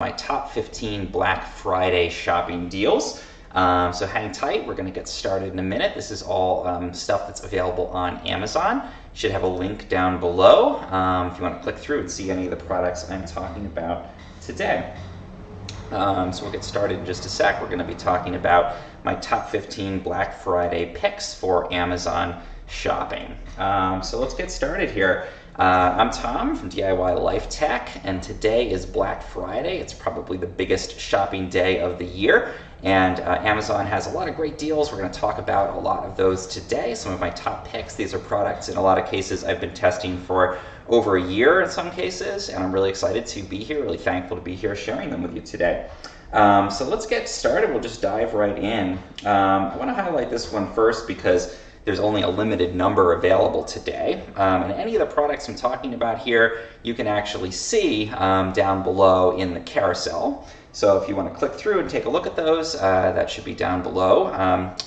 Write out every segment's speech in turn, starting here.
my top 15 Black Friday shopping deals. So hang tight, we're going to get started in a minute. This is all stuff that's available on Amazon. You should have a link down below if you want to click through and see any of the products I'm talking about today. So we'll get started in just a sec. We're going to be talking about my top 15 Black Friday picks for Amazon shopping. So let's get started here. I'm Tom from DIY Life Tech, and today is Black Friday. It's probably the biggest shopping day of the year, and Amazon has a lot of great deals. We're going to talk about a lot of those today. Some of my top picks. These are products in a lot of cases I've been testing for over a year in some cases, and I'm really excited to be here, really thankful to be here sharing them with you today. So let's get started. We'll just dive right in. I want to highlight this one first because there's only a limited number available today. And any of the products I'm talking about here, you can actually see down below in the carousel. So if you want to click through and take a look at those, that should be down below.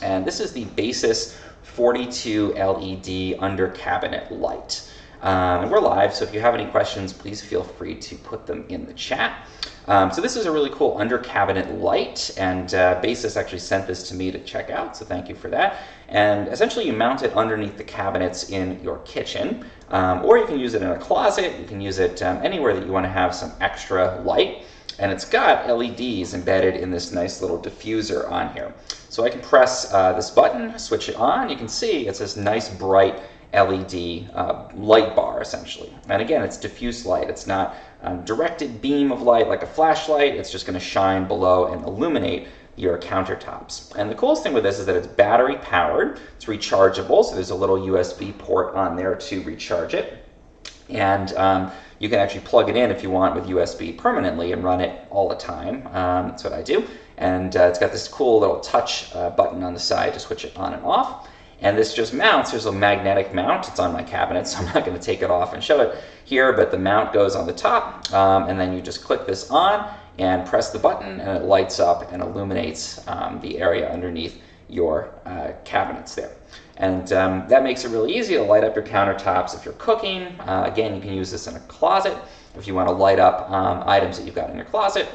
And this is the Basis 42 LED under cabinet light. And we're live, so if you have any questions, please feel free to put them in the chat. So this is a really cool under cabinet light, and Basis actually sent this to me to check out, so thank you for that. And essentially you mount it underneath the cabinets in your kitchen, or you can use it in a closet. You can use it anywhere that you want to have some extra light. And it's got LEDs embedded in this nice little diffuser on here. So I can press this button, switch it on. You can see it's this nice bright LED light bar essentially. And again, it's diffuse light. It's not a directed beam of light like a flashlight. It's just going to shine below and illuminate your countertops. And the coolest thing with this is that it's battery powered. It's rechargeable, so there's a little USB port on there to recharge it. And you can actually plug it in if you want with USB permanently and run it all the time. That's what I do. And it's got this cool little touch button on the side to switch it on and off. And this just mounts. There's a magnetic mount. It's on my cabinet, so I'm not going to take it off and show it here, but the mount goes on the top, and then you just click this on and press the button, and it lights up and illuminates the area underneath your cabinets there. And that makes it really easy to light up your countertops if you're cooking. Again, you can use this in a closet if you want to light up items that you've got in your closet.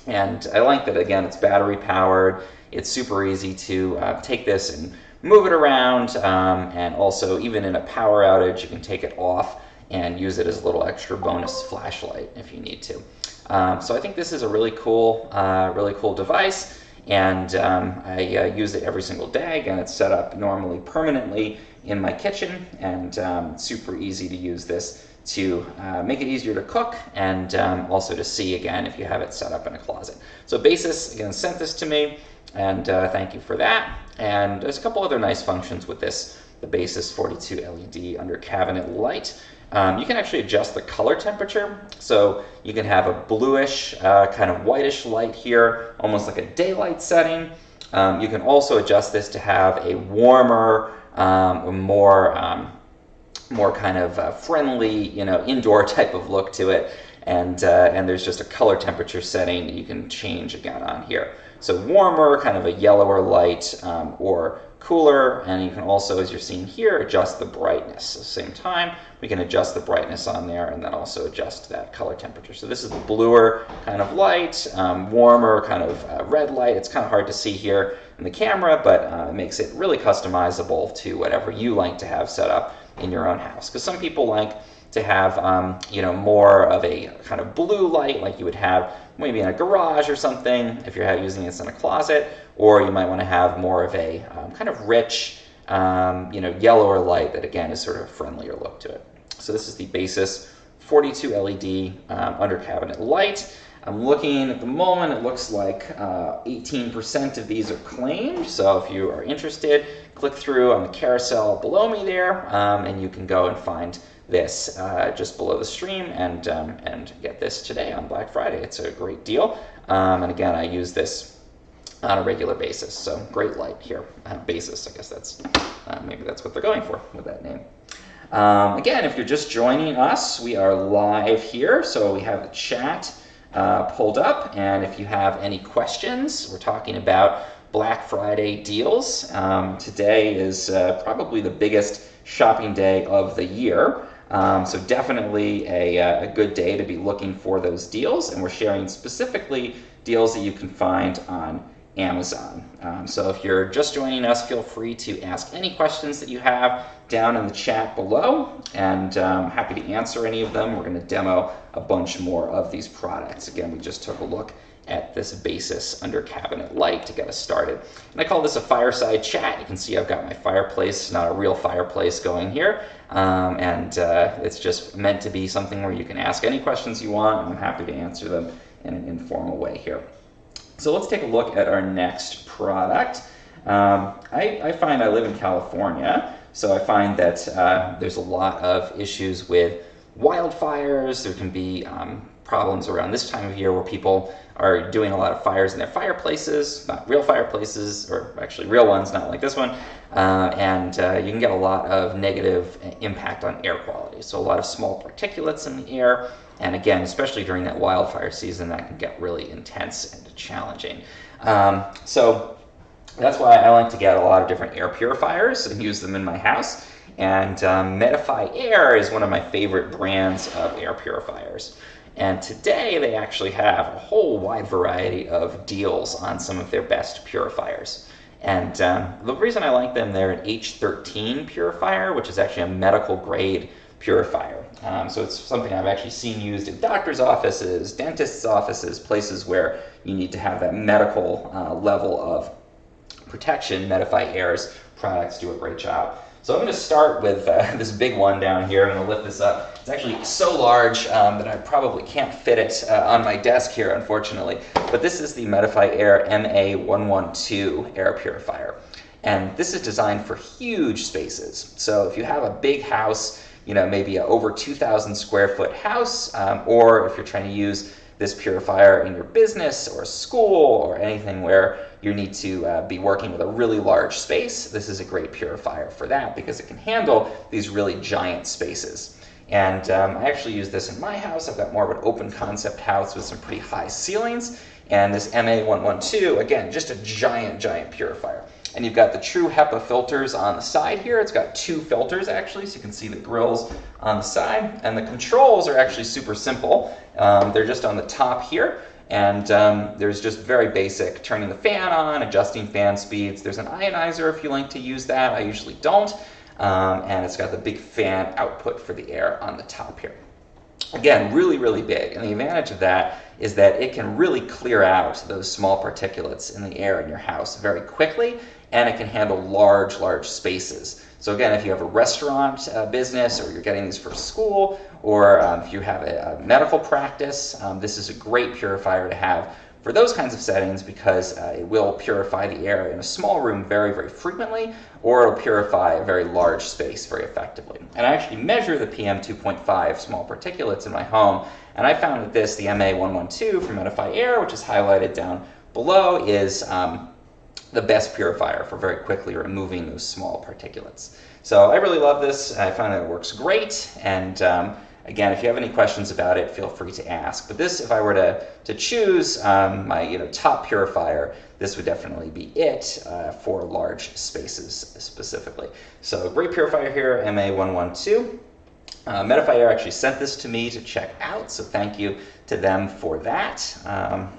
And I like that, again, it's battery powered. It's super easy to take this and move it around, and also even in a power outage, you can take it off and use it as a little extra bonus flashlight if you need to. So I think this is a really cool device, and I use it every single day. Again, it's set up normally permanently in my kitchen, and super easy to use this to make it easier to cook, and also to see again if you have it set up in a closet. So Basis again sent this to me, and thank you for that. And there's a couple other nice functions with this, the Basis 42 LED under cabinet light. You can actually adjust the color temperature, so you can have a bluish, kind of whitish light here, almost like a daylight setting. You can also adjust this to have a warmer, more kind of friendly, indoor type of look to it. And there's just a color temperature setting that you can change again on here. So warmer, kind of a yellower light, or cooler, and you can also, as you're seeing here, adjust the brightness. At the same time, we can adjust the brightness on there and then also adjust that color temperature. So this is the bluer kind of light, warmer kind of red light. It's kind of hard to see here in the camera, but it makes it really customizable to whatever you like to have set up in your own house. Because some people like to have more of a kind of blue light like you would have maybe in a garage or something if you're using this in a closet, or you might want to have more of a kind of rich yellower light that again is sort of a friendlier look to it. So this is the Basis 42 LED under cabinet light. I'm looking at the moment, it looks like 18% of these are claimed. So if you are interested, click through on the carousel below me there, and you can go and find this just below the stream and get this today on Black Friday. It's a great deal. And again, I use this on a regular basis. So great light here. Basis, I guess that's, maybe that's what they're going for with that name. Again, if you're just joining us, we are live here. So we have the chat pulled up, and if you have any questions, we're talking about Black Friday deals. Today is probably the biggest shopping day of the year. So definitely a good day to be looking for those deals, and we're sharing specifically deals that you can find on Amazon. So if you're just joining us, feel free to ask any questions that you have down in the chat below, and I'm happy to answer any of them. We're going to demo a bunch more of these products. Again, we just took a look at this Basis under cabinet light to get us started. And I call this a fireside chat. You can see I've got my fireplace, not a real fireplace going here, and it's just meant to be something where you can ask any questions you want, and I'm happy to answer them in an informal way here. So let's take a look at our next product. I find I live in California, so I find that there's a lot of issues with wildfires. There can be problems around this time of year where people are doing a lot of fires in their fireplaces, not real fireplaces, or actually real ones, not like this one, and you can get a lot of negative impact on air quality. So a lot of small particulates in the air, and again, especially during that wildfire season, that can get really intense and challenging. So that's why I like to get a lot of different air purifiers and use them in my house. And Metaphy Air is one of my favorite brands of air purifiers. And today they actually have a whole wide variety of deals on some of their best purifiers. And the reason I like them, they're an H13 purifier, which is actually a medical grade purifier. So it's something I've actually seen used in doctors' offices, dentists' offices, places where you need to have that medical level of protection. Metaphy Air's products do a great job. So I'm going to start with this big one down here. I'm going to lift this up. It's actually so large that I probably can't fit it on my desk here, unfortunately. But this is the Metaphy Air Ma14 Air Purifier. And this is designed for huge spaces. So if you have a big house, you know, maybe an over 2,000 square foot house, or if you're trying to use this purifier in your business or school or anything where you need to be working with a really large space, this is a great purifier for that because it can handle these really giant spaces. And I actually use this in my house. I've got more of an open concept house with some pretty high ceilings. And this Ma112, again, just a giant, giant purifier. And you've got the true HEPA filters on the side here. It's got 2 filters actually, so you can see the grills on the side. And the controls are actually super simple. They're just on the top here. And there's just very basic, turning the fan on, adjusting fan speeds. There's an ionizer if you like to use that. I usually don't. And it's got the big fan output for the air on the top here. Again, really, really big. And the advantage of that is that it can really clear out those small particulates in the air in your house very quickly, and it can handle large, large spaces. So again, if you have a restaurant business, or you're getting these for school, or if you have a medical practice, this is a great purifier to have for those kinds of settings because it will purify the air in a small room very, very frequently, or it'll purify a very large space very effectively. And I actually measure the PM 2.5 small particulates in my home, and I found that this, the Ma112 from Metaphy Air, which is highlighted down below, is the best purifier for very quickly removing those small particulates. So I really love this. I find that it works great, and again, if you have any questions about it, feel free to ask. But this, if I were to choose my top purifier, this would definitely be it for large spaces specifically. So great purifier here, Ma112. Metaphy Air actually sent this to me to check out, so thank you to them for that.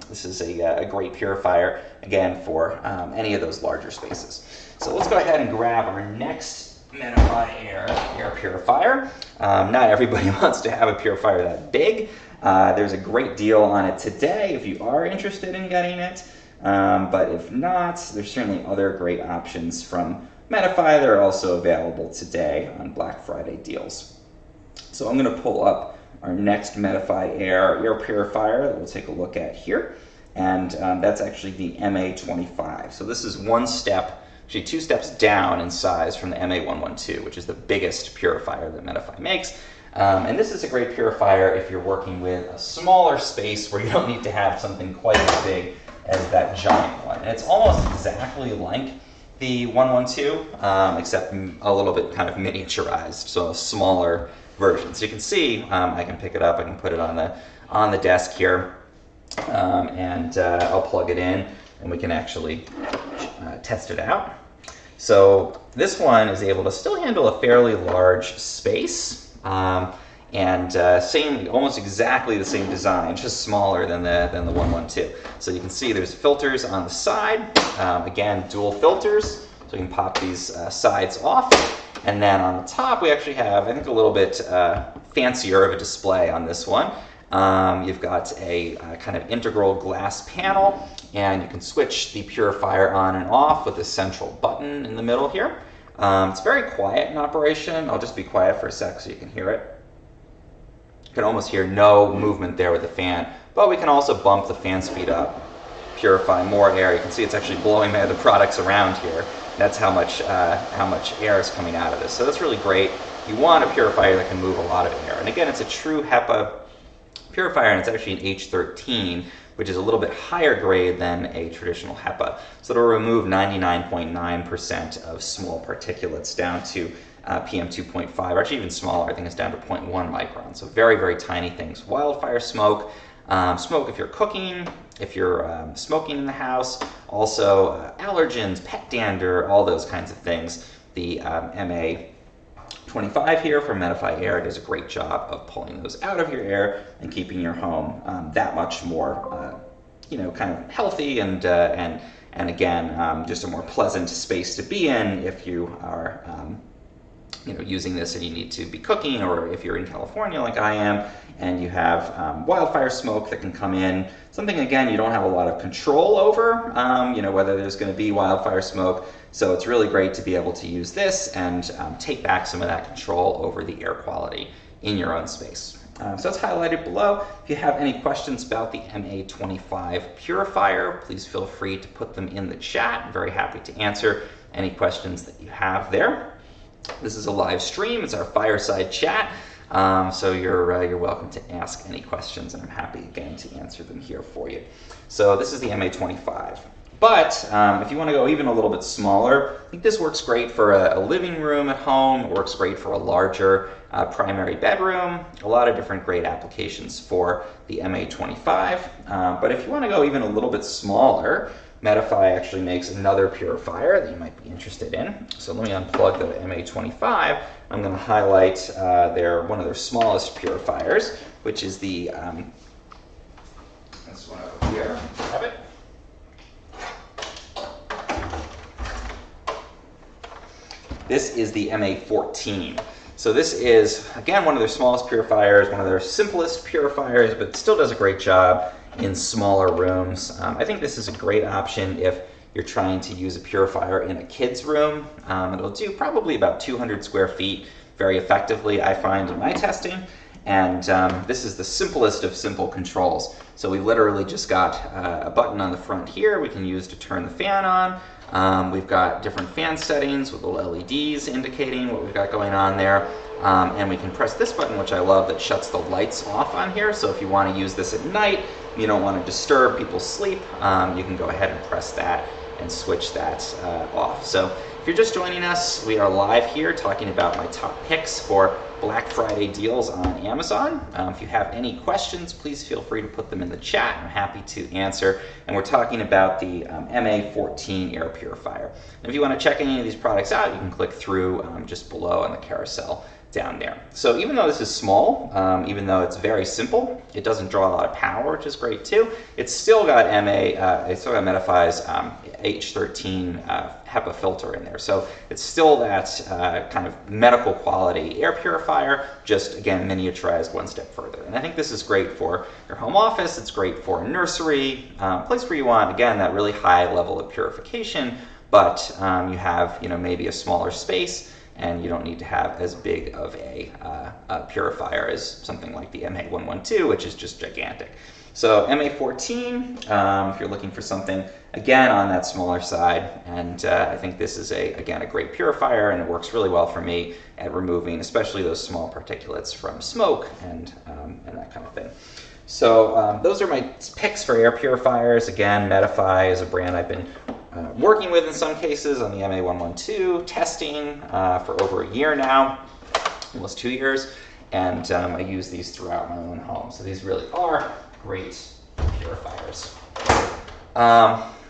This is a great purifier, again, for any of those larger spaces. So let's go ahead and grab our next Metaphy Air Purifier. Not everybody wants to have a purifier that big. There's a great deal on it today if you are interested in getting it. But if not, there's certainly other great options from Metaphy that are also available today on Black Friday deals. So I'm going to pull up our next Metaphy Air Purifier that we'll take a look at here. And that's actually the Ma25. So this is one step, actually 2 steps down in size from the Ma112, which is the biggest purifier that Metaphy makes. And this is a great purifier if you're working with a smaller space where you don't need to have something quite as big as that giant one. And it's almost exactly like the 112, except a little bit kind of miniaturized, so a smaller version. So you can see, I can pick it up, I can put it on the desk here, and I'll plug it in, and we can actually test it out. So this one is able to still handle a fairly large space, And same, almost exactly the same design, just smaller than the 112. So you can see there's filters on the side. Again, dual filters, so you can pop these sides off. And then on the top, we actually have, I think, a little bit fancier of a display on this one. You've got a kind of integral glass panel, and you can switch the purifier on and off with a central button in the middle here. It's very quiet in operation. I'll just be quiet for a sec so you can hear it. You can almost hear no movement there with the fan, but we can also bump the fan speed up, purify more air. You can see it's actually blowing the products around here. That's how much air is coming out of this. So that's really great. You want a purifier that can move a lot of air. And again, it's a true HEPA purifier, and it's actually an H13, which is a little bit higher grade than a traditional HEPA. So it'll remove 99.9% of small particulates down to PM 2.5, or actually even smaller. I think it's down to 0.1 micron. So very, very tiny things. Wildfire smoke, smoke if you're cooking, if you're smoking in the house, also allergens, pet dander, all those kinds of things. The Ma25 here from Metaphy Air does a great job of pulling those out of your air and keeping your home that much more, kind of healthy and again, just a more pleasant space to be in if you are, using this and you need to be cooking, or if you're in California like I am and you have wildfire smoke that can come in, something again you don't have a lot of control over, whether there's going to be wildfire smoke. So it's really great to be able to use this and take back some of that control over the air quality in your own space. So it's highlighted below. If you have any questions about the Ma25 Purifier, please feel free to put them in the chat. I'm very happy to answer any questions that you have there. This is a live stream. It's our Fireside chat. So you're welcome to ask any questions, and I'm happy again to answer them here for you. So this is the Ma25. But if you want to go even a little bit smaller, I think this works great for a living room at home. It works great for a larger primary bedroom. A lot of different great applications for the Ma25. But if you want to go even a little bit smaller, Metaphy actually makes another purifier that you might be interested in. So let me unplug the Ma25. I'm going to highlight one of their smallest purifiers, which is the this one over here. Have it. This is the Ma14. So this is, again, one of their smallest purifiers, one of their simplest purifiers, but still does a great job in smaller rooms. I think this is a great option if you're trying to use a purifier in a kid's room. It'll do probably about 200 square feet very effectively, I find, in my testing. And this is the simplest of simple controls. So we literally just got a button on the front here we can use to turn the fan on. We've got different fan settings with little LEDs indicating what we've got going on there. And we can press this button, which I love, that shuts the lights off on here. So if you want to use this at night, you don't want to disturb people's sleep, you can go ahead and press that and switch that off. So if you're just joining us, we are live here talking about my top picks for Black Friday deals on Amazon. If you have any questions, please feel free to put them in the chat. I'm happy to answer. And we're talking about the Ma14 Air Purifier. And if you want to check any of these products out, you can click through just below on the carousel down there. So even though this is small, even though it's very simple, it doesn't draw a lot of power, which is great too. It's still got Metaphy's H13 HEPA filter in there. So it's still that kind of medical quality air purifier, just again miniaturized one step further. And I think this is great for your home office. It's great for a nursery, place where you want, again, that really high level of purification, but you have maybe a smaller space, and you don't need to have as big of a purifier as something like the Ma112, which is just gigantic. So Ma14, if you're looking for something, again, on that smaller side, and I think this is, again, a great purifier, and it works really well for me at removing especially those small particulates from smoke and that kind of thing. So those are my picks for air purifiers. Again, Metaphy is a brand I've been working with in some cases on the Ma112, testing for over a year now, almost 2 years, and I use these throughout my own home. So these really are great purifiers.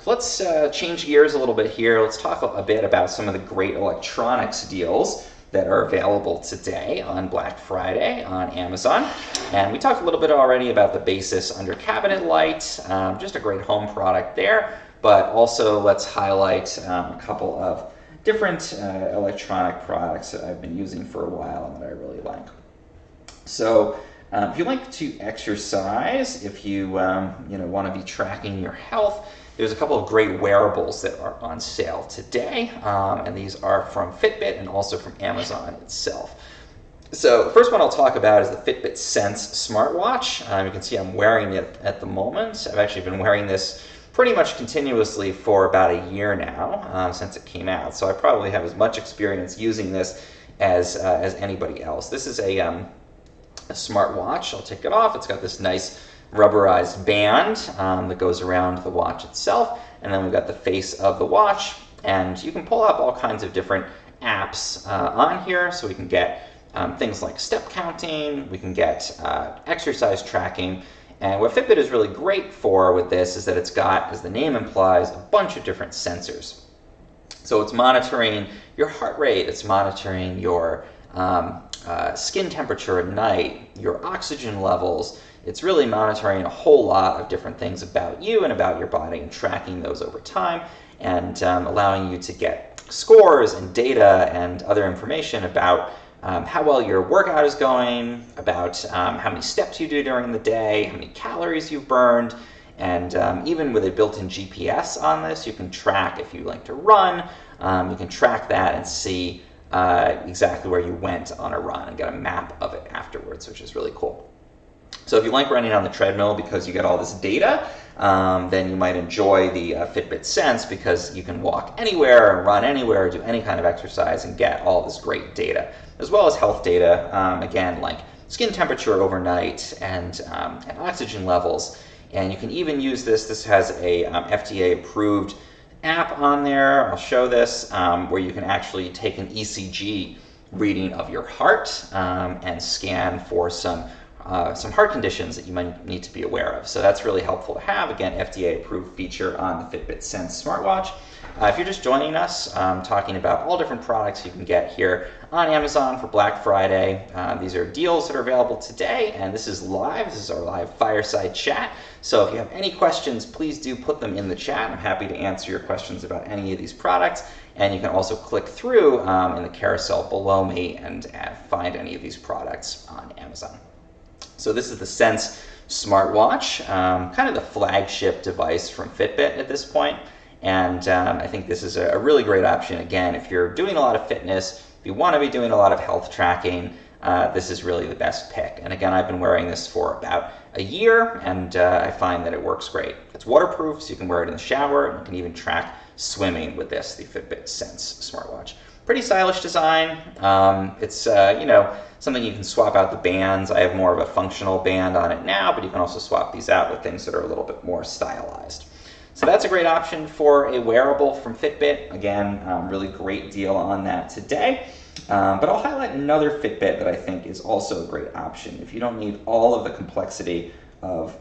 Let's change gears a little bit here. Let's talk a bit about some of the great electronics deals that are available today on Black Friday on Amazon. And we talked a little bit already about the Basis under cabinet light, just a great home product there. But also let's highlight a couple of different electronic products that I've been using for a while and that I really like. So if you like to exercise, if you want to be tracking your health, there's a couple of great wearables that are on sale today, and these are from Fitbit and also from Amazon itself. So the first one I'll talk about is the Fitbit Sense smartwatch. You can see I'm wearing it at the moment. I've actually been wearing this pretty much continuously for about a year now, since it came out. So I probably have as much experience using this as anybody else. This is a smartwatch. I'll take it off. It's got this nice rubberized band that goes around the watch itself, and then we've got the face of the watch, and you can pull up all kinds of different apps on here, so we can get things like step counting, we can get exercise tracking. And what Fitbit is really great for with this is that it's got, as the name implies, a bunch of different sensors. So it's monitoring your heart rate, it's monitoring your skin temperature at night, your oxygen levels. It's really monitoring a whole lot of different things about you and about your body and tracking those over time, and allowing you to get scores and data and other information about how well your workout is going, about how many steps you do during the day, how many calories you've burned, and even with a built-in GPS on this, you can track if you like to run, you can track that and see exactly where you went on a run and get a map of it afterwards, which is really cool. So if you like running on the treadmill because you get all this data, then you might enjoy the Fitbit Sense because you can walk anywhere, run anywhere, do any kind of exercise and get all this great data, as well as health data, again, like skin temperature overnight and oxygen levels. And you can even use this. This has a FDA-approved app on there. I'll show this, where you can actually take an ECG reading of your heart and scan for some heart conditions that you might need to be aware of. So that's really helpful to have. Again, FDA-approved feature on the Fitbit Sense smartwatch. If you're just joining us, talking about all different products you can get here on Amazon for Black Friday. These are deals that are available today, and this is live. This is our live Fireside chat. So if you have any questions, please do put them in the chat. I'm happy to answer your questions about any of these products. And you can also click through in the carousel below me and find any of these products on Amazon. So this is the Sense smartwatch, kind of the flagship device from Fitbit at this point. And I think this is a really great option. Again, if you're doing a lot of fitness, if you want to be doing a lot of health tracking, this is really the best pick. And again, I've been wearing this for about a year, and I find that it works great. It's waterproof, so you can wear it in the shower, and you can even track swimming with this, the Fitbit Sense smartwatch. Pretty stylish design. It's something you can swap out the bands. I have more of a functional band on it now, but you can also swap these out with things that are a little bit more stylized. So that's a great option for a wearable from Fitbit. Again, really great deal on that today. But I'll highlight another Fitbit that I think is also a great option. If you don't need all of the complexity of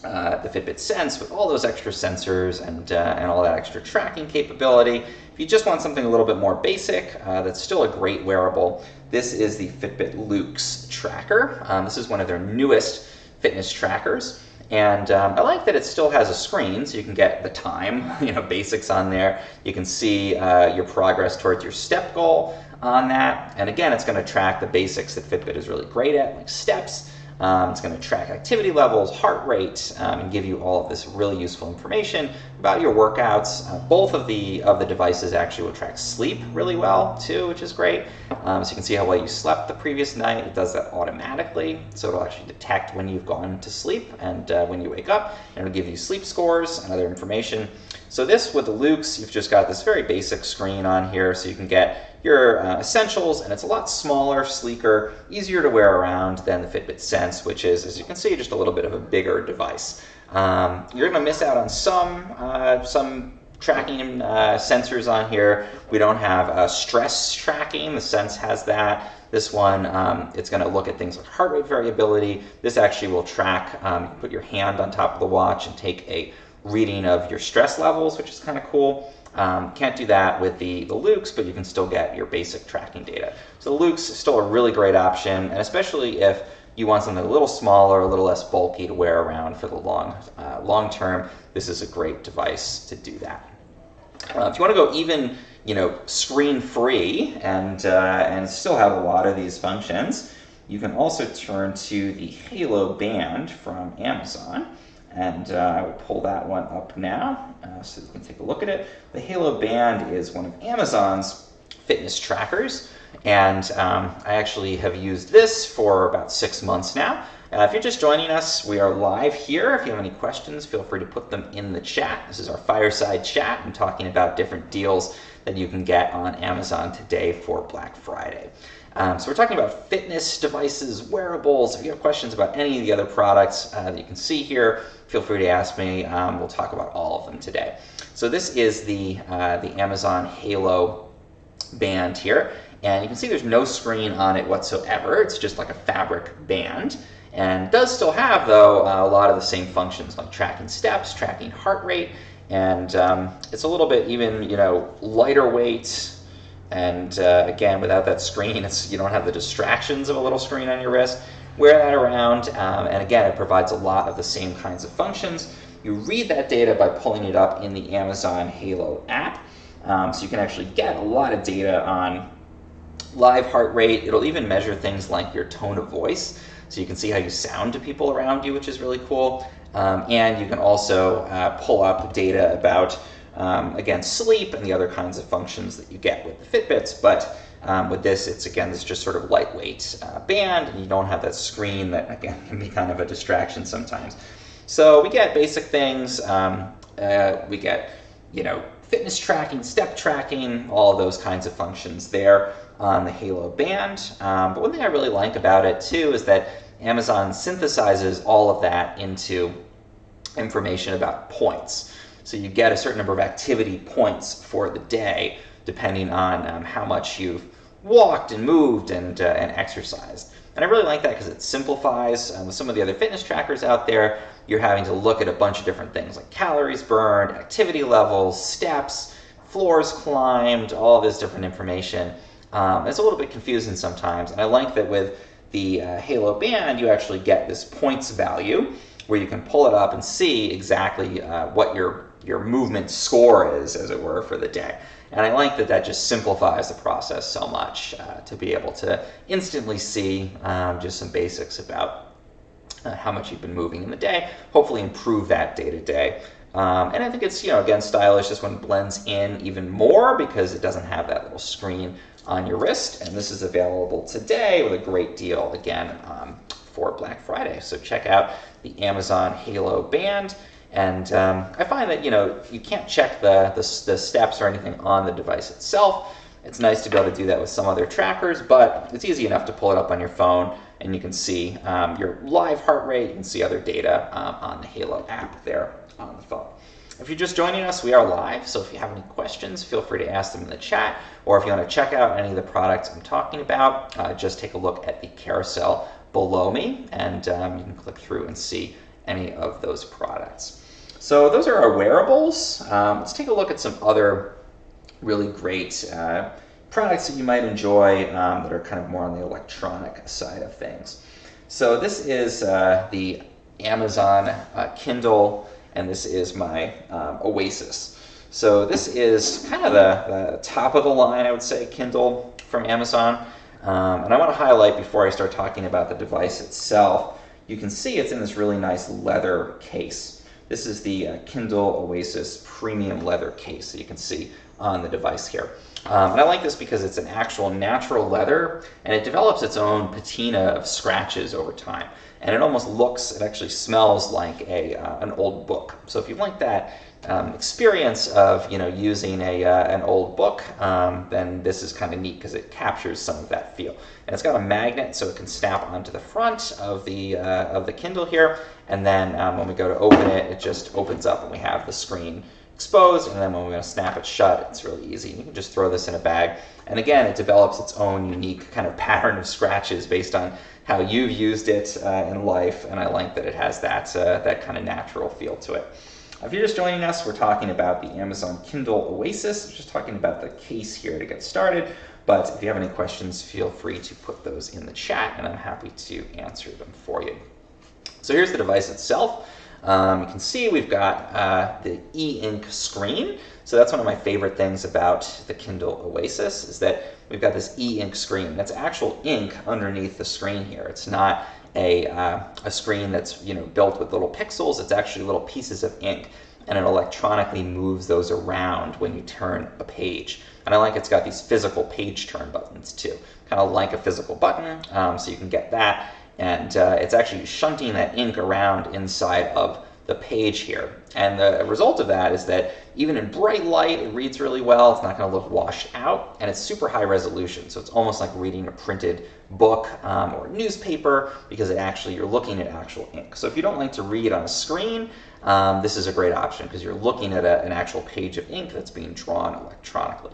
the Fitbit Sense with all those extra sensors and all that extra tracking capability, if you just want something a little bit more basic, that's still a great wearable, this is the Fitbit Luxe tracker. This is one of their newest fitness trackers. And I like that it still has a screen, so you can get the time, basics on there. You can see your progress towards your step goal on that. And again, it's going to track the basics that Fitbit is really great at, like steps. It's going to track activity levels, heart rate, and give you all of this really useful information about your workouts. Both of the devices actually will track sleep really well too, which is great. So you can see how well you slept the previous night. It does that automatically, so it'll actually detect when you've gone to sleep and when you wake up, and it'll give you sleep scores and other information. So this, with the Luxe, you've just got this very basic screen on here, so you can get your essentials, and it's a lot smaller, sleeker, easier to wear around than the Fitbit Sense, which is, as you can see, just a little bit of a bigger device. You're going to miss out on some tracking sensors on here. We don't have stress tracking. The Sense has that. This one, it's going to look at things like heart rate variability. This actually will track, you can put your hand on top of the watch and take a reading of your stress levels, which is kind of cool. Can't do that with the Lukes, but you can still get your basic tracking data. So the Lukes is still a really great option, and especially if you want something a little smaller, a little less bulky to wear around for the long term, this is a great device to do that. If you want to go even, screen-free and still have a lot of these functions, you can also turn to the Halo Band from Amazon. And I will pull that one up now so you can take a look at it. The Halo Band is one of Amazon's fitness trackers, and I actually have used this for about 6 months now. If you're just joining us, we are live here. If you have any questions, feel free to put them in the chat. This is our Fireside chat. I'm talking about different deals that you can get on Amazon today for Black Friday. So we're talking about fitness devices, wearables. If you have questions about any of the other products that you can see here, feel free to ask me. We'll talk about all of them today. So this is the Amazon Halo Band here. And you can see there's no screen on it whatsoever. It's just like a fabric band. And it does still have, though, a lot of the same functions, like tracking steps, tracking heart rate. And it's a little bit even, lighter weight. And again, without that screen, you don't have the distractions of a little screen on your wrist. Wear that around, and again, it provides a lot of the same kinds of functions. You read that data by pulling it up in the Amazon Halo app, so you can actually get a lot of data on live heart rate. It'll even measure things like your tone of voice, so you can see how you sound to people around you, which is really cool. And you can also pull up data about again, sleep and the other kinds of functions that you get with the Fitbits, but with this, it's just sort of lightweight band, and you don't have that screen that, again, can be kind of a distraction sometimes. So we get basic things. We get, fitness tracking, step tracking, all of those kinds of functions there on the Halo Band. But one thing I really like about it, too, is that Amazon synthesizes all of that into information about points. So you get a certain number of activity points for the day, depending on how much you've walked and moved and exercised. And I really like that because it simplifies. With some of the other fitness trackers out there, you're having to look at a bunch of different things like calories burned, activity levels, steps, floors climbed, all this different information. It's a little bit confusing sometimes. And I like that with the Halo Band, you actually get this points value where you can pull it up and see exactly what your movement score is, as it were, for the day. And I like that just simplifies the process so much to be able to instantly see just some basics about how much you've been moving in the day, hopefully improve that day to day. And I think it's, again, stylish. This one blends in even more because it doesn't have that little screen on your wrist. And this is available today with a great deal, again, for Black Friday. So check out the Amazon Halo Band. And I find that, you can't check the steps or anything on the device itself. It's nice to be able to do that with some other trackers, but it's easy enough to pull it up on your phone, and you can see your live heart rate. You can see other data on the Halo app there on the phone. If you're just joining us, we are live, so if you have any questions, feel free to ask them in the chat, or if you want to check out any of the products I'm talking about, just take a look at the carousel below me, and you can click through and see any of those products. So those are our wearables. Let's take a look at some other really great products that you might enjoy that are kind of more on the electronic side of things. So this is the Amazon Kindle, and this is my Oasis. So this is kind of the top of the line, I would say, Kindle from Amazon. And I want to highlight before I start talking about the device itself, you can see it's in this really nice leather case. This is the Kindle Oasis premium leather case that you can see on the device here. And I like this because it's an actual natural leather, and it develops its own patina of scratches over time. And it almost looks, it actually smells like an old book. So if you like that experience of using an old book, then this is kind of neat because it captures some of that feel. And it's got a magnet so it can snap onto the front of the Kindle here, and then when we go to open it, it just opens up and we have the screen exposed, and then when we're going to snap it shut, it's really easy. You can just throw this in a bag, and again, it develops its own unique kind of pattern of scratches based on how you've used it in life, and I like that it has that kind of natural feel to it. If you're just joining us, we're talking about the Amazon Kindle Oasis. We're just talking about the case here to get started. But if you have any questions, feel free to put those in the chat, and I'm happy to answer them for you. So here's the device itself. You can see we've got the e-ink screen. So that's one of my favorite things about the Kindle Oasis, is that we've got this e-ink screen. That's actual ink underneath the screen here. It's not a screen that's built with little pixels. It's actually little pieces of ink, and it electronically moves those around when you turn a page. And I like it's got these physical page turn buttons too, kind of like a physical button, so you can get that. And it's actually shunting that ink around inside of the page here. And the result of that is that even in bright light, it reads really well. It's not going to look washed out, and it's super high resolution. So it's almost like reading a printed book or newspaper, because you're looking at actual ink. So if you don't like to read on a screen, this is a great option, because you're looking at an actual page of ink that's being drawn electronically.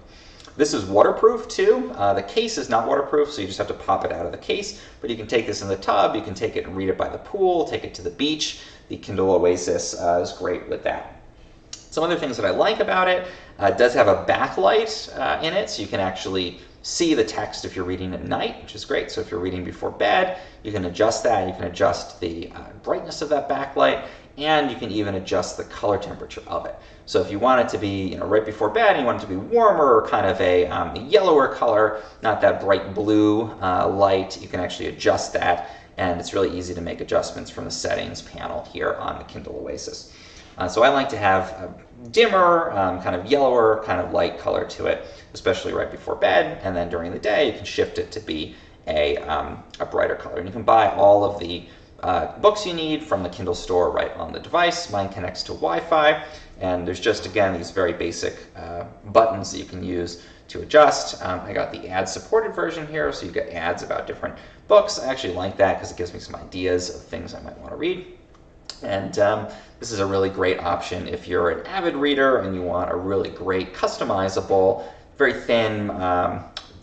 This is waterproof too. The case is not waterproof, so you just have to pop it out of the case, but you can take this in the tub, you can take it and read it by the pool, take it to the beach. The Kindle Oasis is great with that. Some other things that I like about it, it does have a backlight in it, so you can actually see the text if you're reading at night, which is great. So if you're reading before bed, you can adjust that. You can adjust the brightness of that backlight, and you can even adjust the color temperature of it. So if you want it to be right before bed, and you want it to be warmer, or kind of a yellower color, not that bright blue light, you can actually adjust that, and it's really easy to make adjustments from the settings panel here on the Kindle Oasis. So I like to have a dimmer, kind of yellower, kind of light color to it, especially right before bed, and then during the day you can shift it to be a brighter color. And you can buy all of the books you need from the Kindle store right on the device. Mine connects to Wi-Fi, and there's just, again, these very basic buttons that you can use to adjust. I got the ad-supported version here, so you get ads about different books. I actually like that because it gives me some ideas of things I might want to read. And this is a really great option if you're an avid reader and you want a really great customizable, very thin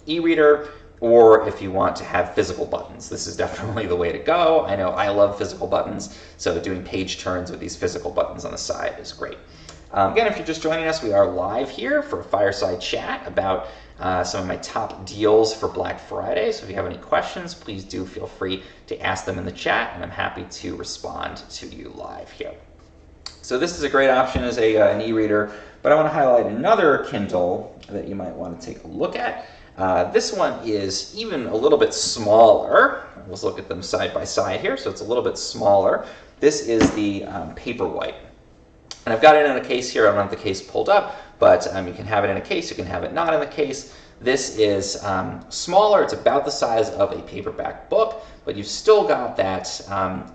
e-reader, or if you want to have physical buttons. This is definitely the way to go. I know I love physical buttons, so doing page turns with these physical buttons on the side is great. Again, if you're just joining us, we are live here for a fireside chat about some of my top deals for Black Friday. So if you have any questions, please do feel free to ask them in the chat, and I'm happy to respond to you live here. So this is a great option as an e-reader, but I want to highlight another Kindle that you might want to take a look at. This one is even a little bit smaller. Let's look at them side by side here. So it's a little bit smaller. This is the Paperwhite. And I've got it in a case here. I don't have the case pulled up, but you can have it in a case. You can have it not in the case. This is smaller. It's about the size of a paperback book, but you've still got that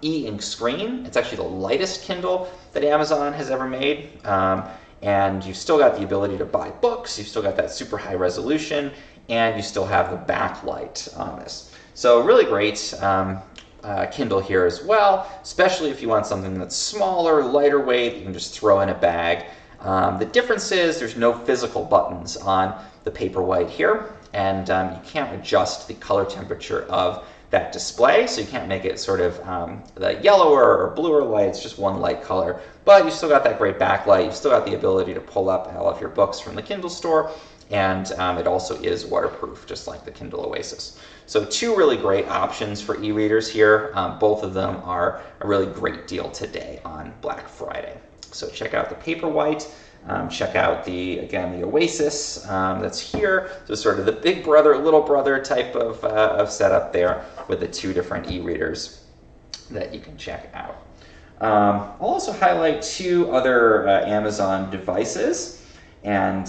e-ink screen. It's actually the lightest Kindle that Amazon has ever made. And you've still got the ability to buy books. You've still got that super high resolution, and you still have the backlight on this. So really great Kindle here as well, especially if you want something that's smaller, lighter weight, that you can just throw in a bag. The difference is there's no physical buttons on the Paperwhite here, and you can't adjust the color temperature of that display, so you can't make it sort of the yellower or bluer light. It's just one light color, but you still got that great backlight. You've still got the ability to pull up all of your books from the Kindle store, and it also is waterproof, just like the Kindle Oasis. So two really great options for e-readers here. Both of them are a really great deal today on Black Friday. So check out the Paperwhite. Check out the Oasis that's here. So sort of the big brother, little brother type of setup there with the two different e-readers that you can check out. I'll also highlight two other Amazon devices, and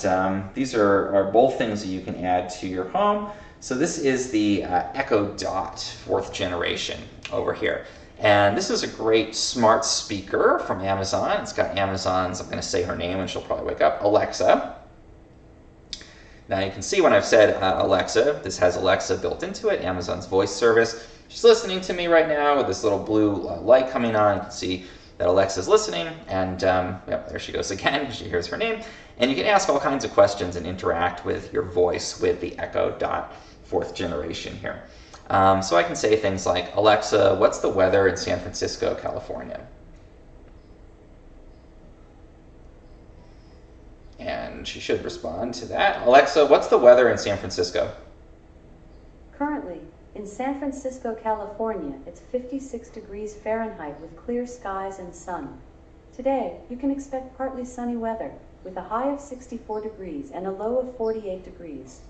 these are both things that you can add to your home. So this is the Echo Dot 4th generation over here. And this is a great smart speaker from Amazon. It's got Amazon's, I'm going to say her name and she'll probably wake up, Alexa. Now you can see when I've said Alexa, this has Alexa built into it, Amazon's voice service. She's listening to me right now with this little blue light coming on. You can see that Alexa's listening, and yep, there she goes again. She hears her name. And you can ask all kinds of questions and interact with your voice with the Echo Dot 4th generation here. So I can say things like, Alexa, what's the weather in San Francisco, California? and she should respond to that. Alexa, what's the weather in San Francisco? Currently, in San Francisco, California, it's 56 degrees Fahrenheit with clear skies and sun. Today, you can expect partly sunny weather with a high of 64 degrees and a low of 48 degrees.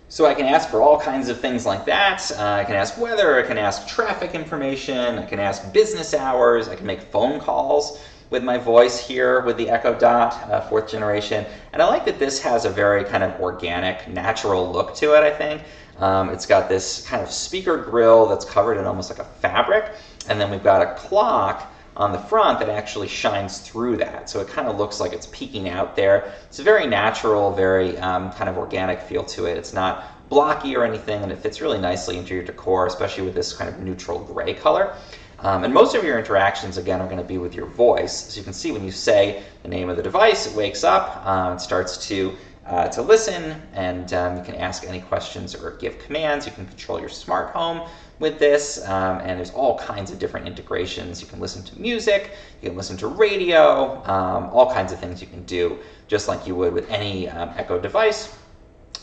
So I can ask for all kinds of things like that. I can ask weather, I can ask traffic information, I can ask business hours, I can make phone calls with my voice here with the Echo Dot, 4th generation. And I like that this has a very kind of organic, natural look to it, I think. It's got this kind of speaker grill that's covered in almost like a fabric, and then we've got a clock on the front that actually shines through that. So it kind of looks like it's peeking out there. It's a very natural, very kind of organic feel to it. It's not blocky or anything, and it fits really nicely into your decor, especially with this kind of neutral gray color. And most of your interactions, again, are going to be with your voice. So you can see when you say the name of the device, it wakes up, it starts to listen, and you can ask any questions or give commands. You can control your smart home with this, and there's all kinds of different integrations. You can listen to music, you can listen to radio, all kinds of things you can do, just like you would with any Echo device.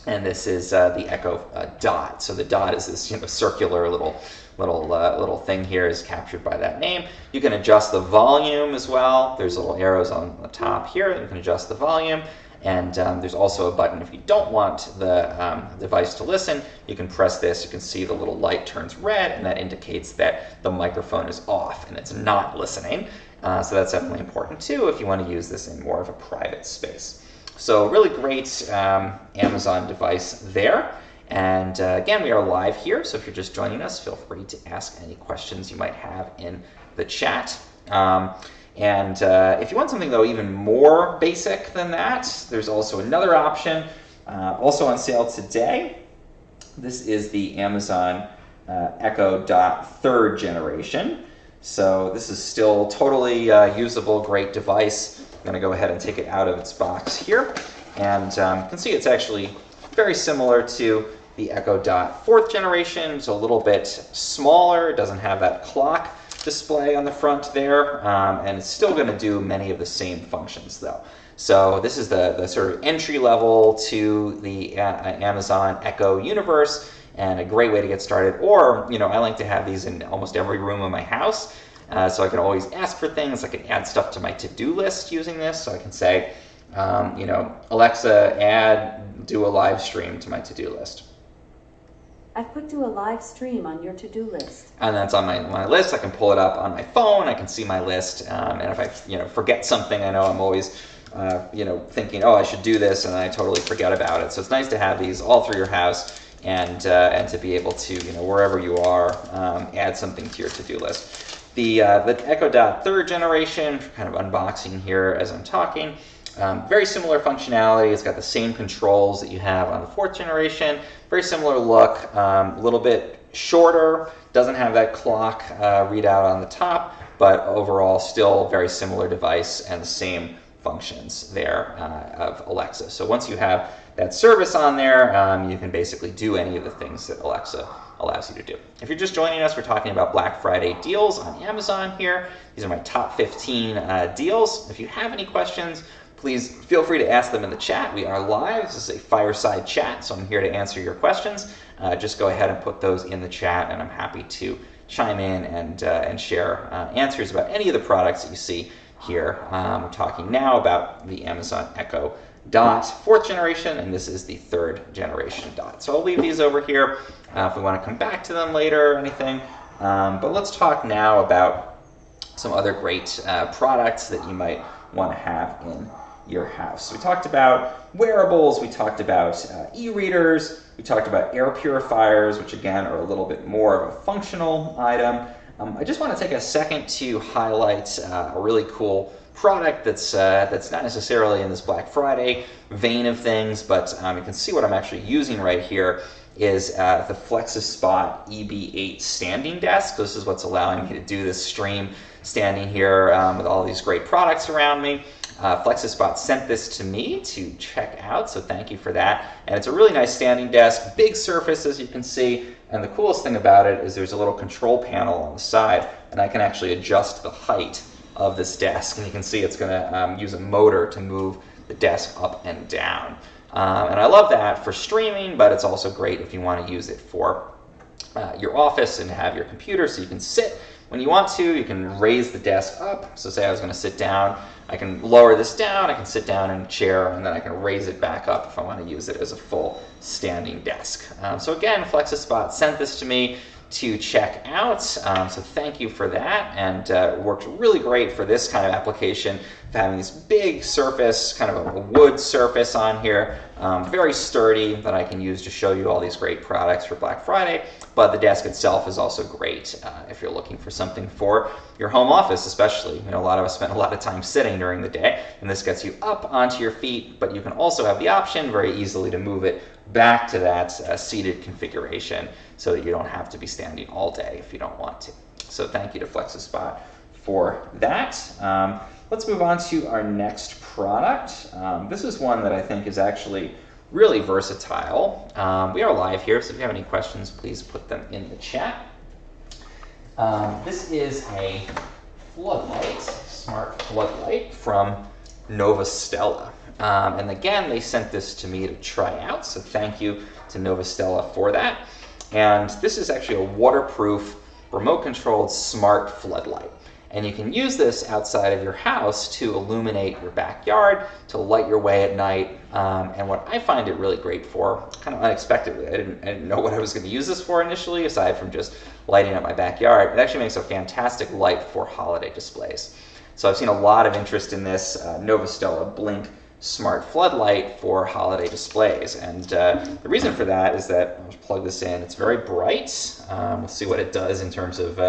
And this is the Echo Dot. So the dot is this circular little thing here is captured by that name. You can adjust the volume as well. There's little arrows on the top here. You can adjust the volume. And there's also a button if you don't want the device to listen. You can press this. You can see the little light turns red, and that indicates that the microphone is off and it's not listening. So that's definitely important too if you want to use this in more of a private space. So really great Amazon device there. And again, we are live here, so if you're just joining us, feel free to ask any questions you might have in the chat. And if you want something, though, even more basic than that, there's also another option, also on sale today. This is the Amazon Echo Dot 3rd generation. So this is still totally usable, great device. I'm going to go ahead and take it out of its box here. And you can see it's actually very similar to the Echo Dot 4th generation. It's a little bit smaller. It doesn't have that clock display on the front there, and it's still going to do many of the same functions though. So this is the sort of entry level to the Amazon Echo universe, and a great way to get started. Or, I like to have these in almost every room of my house, so I can always ask for things. I can add stuff to my to-do list using this, so I can say, Alexa, do a live stream to my to-do list. I've put do a live stream on your to-do list. And that's on my list. I can pull it up on my phone. I can see my list. And if I forget something, I know I'm always thinking, oh, I should do this, and I totally forget about it. So it's nice to have these all through your house, and to be able to, wherever you are, add something to your to-do list. The Echo Dot 3rd generation, kind of unboxing here as I'm talking. Very similar functionality. It's got the same controls that you have on the 4th generation. Very similar look, a little bit shorter, doesn't have that clock readout on the top, but overall still very similar device and the same functions there of Alexa. So once you have that service on there, you can basically do any of the things that Alexa allows you to do. If you're just joining us, we're talking about Black Friday deals on Amazon here. These are my top 15 deals. If you have any questions, please feel free to ask them in the chat. We are live. This is a fireside chat, so I'm here to answer your questions. Just go ahead and put those in the chat, and I'm happy to chime in and share answers about any of the products that you see here. We're talking now about the Amazon Echo Dot 4th generation, and this is the 3rd generation Dot. So I'll leave these over here if we want to come back to them later or anything. But let's talk now about some other great products that you might want to have in your house. So we talked about wearables, we talked about e-readers, we talked about air purifiers, which again are a little bit more of a functional item. I just want to take a second to highlight a really cool product that's not necessarily in this Black Friday vein of things, but you can see what I'm actually using right here is the FlexiSpot Eb8 Standing Desk. So this is what's allowing me to do this stream standing here with all these great products around me. FlexiSpot sent this to me to check out, so thank you for that. And it's a really nice standing desk, big surface as you can see, and the coolest thing about it is there's a little control panel on the side, and I can actually adjust the height of this desk, and you can see it's going to use a motor to move the desk up and down. And I love that for streaming, but it's also great if you want to use it for your office and have your computer so you can sit when you want to. You can raise the desk up. So say I was going to sit down, I can lower this down, I can sit down in a chair, and then I can raise it back up if I want to use it as a full standing desk. So again, FlexiSpot sent this to me to check out, so thank you for that, and it worked really great for this kind of application, having this big surface, kind of a wood surface on here, very sturdy, that I can use to show you all these great products for Black Friday. But the desk itself is also great if you're looking for something for your home office, especially. You know, a lot of us spend a lot of time sitting during the day, and this gets you up onto your feet, but you can also have the option very easily to move it back to that seated configuration so that you don't have to be standing all day if you don't want to. So thank you to FlexiSpot for that. Let's move on to our next product. This is one that I think is actually really versatile. We are live here, so if you have any questions, please put them in the chat. This is a floodlight, smart floodlight from Stella. And again, they sent this to me to try out, so thank you to Stella for that. And this is actually a waterproof, remote-controlled smart floodlight. And you can use this outside of your house to illuminate your backyard, to light your way at night. And what I find it really great for, kind of unexpectedly, I didn't know what I was going to use this for initially, aside from just lighting up my backyard. It actually makes a fantastic light for holiday displays. So I've seen a lot of interest in this Stella Blink smart floodlight for holiday displays, and the reason for that is that I'll just plug this in. It's very bright. We'll see what it does in terms of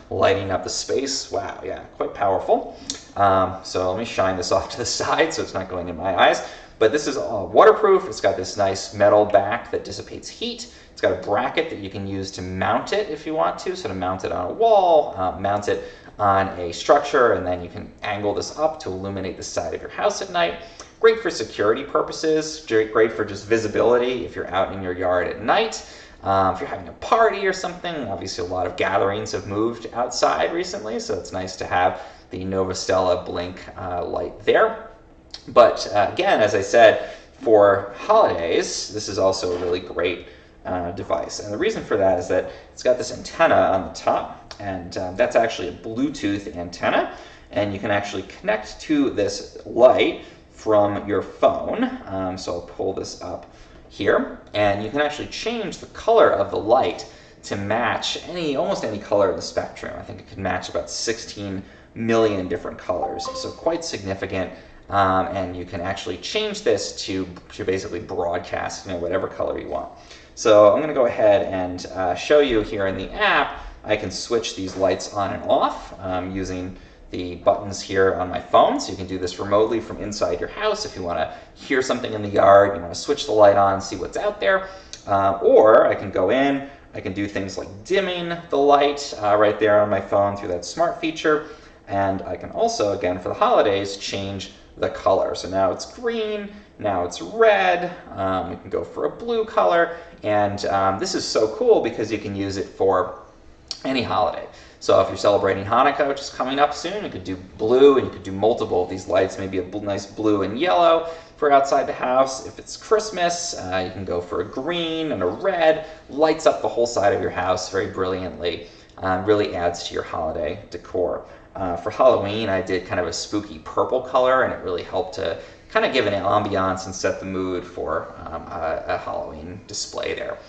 lighting up the space. Wow, yeah, quite powerful. So let me shine this off to the side so it's not going in my eyes. But this is waterproof. It's got this nice metal back that dissipates heat. It's got a bracket that you can use to mount it if you want to, so to mount it on a wall, mount it on a structure, and then you can angle this up to illuminate the side of your house at night. Great for security purposes, great for just visibility if you're out in your yard at night. If you're having a party or something, obviously a lot of gatherings have moved outside recently, so it's nice to have the Stella Blink light there. But again, as I said, for holidays, this is also a really great device. And the reason for that is that it's got this antenna on the top, and that's actually a Bluetooth antenna, and you can actually connect to this light from your phone. So I'll pull this up here, and you can actually change the color of the light to match almost any color in the spectrum. I think it can match about 16 million different colors, so quite significant. And you can actually change this to basically broadcast whatever color you want. So I'm going to go ahead and show you here in the app. I can switch these lights on and off using the buttons here on my phone, so you can do this remotely from inside your house if you want to hear something in the yard, you want to switch the light on and see what's out there. Or I can go in, I can do things like dimming the light right there on my phone through that smart feature, and I can also, again for the holidays, change the color. So now it's green, now it's red, we can go for a blue color, and this is so cool because you can use it for any holiday. So if you're celebrating Hanukkah, which is coming up soon, you could do blue, and you could do multiple of these lights, maybe a nice blue and yellow for outside the house. If it's Christmas, you can go for a green and a red. Lights up the whole side of your house very brilliantly. Really adds to your holiday decor. For Halloween, I did kind of a spooky purple color, and it really helped to kind of give an ambiance and set the mood for a Halloween display there.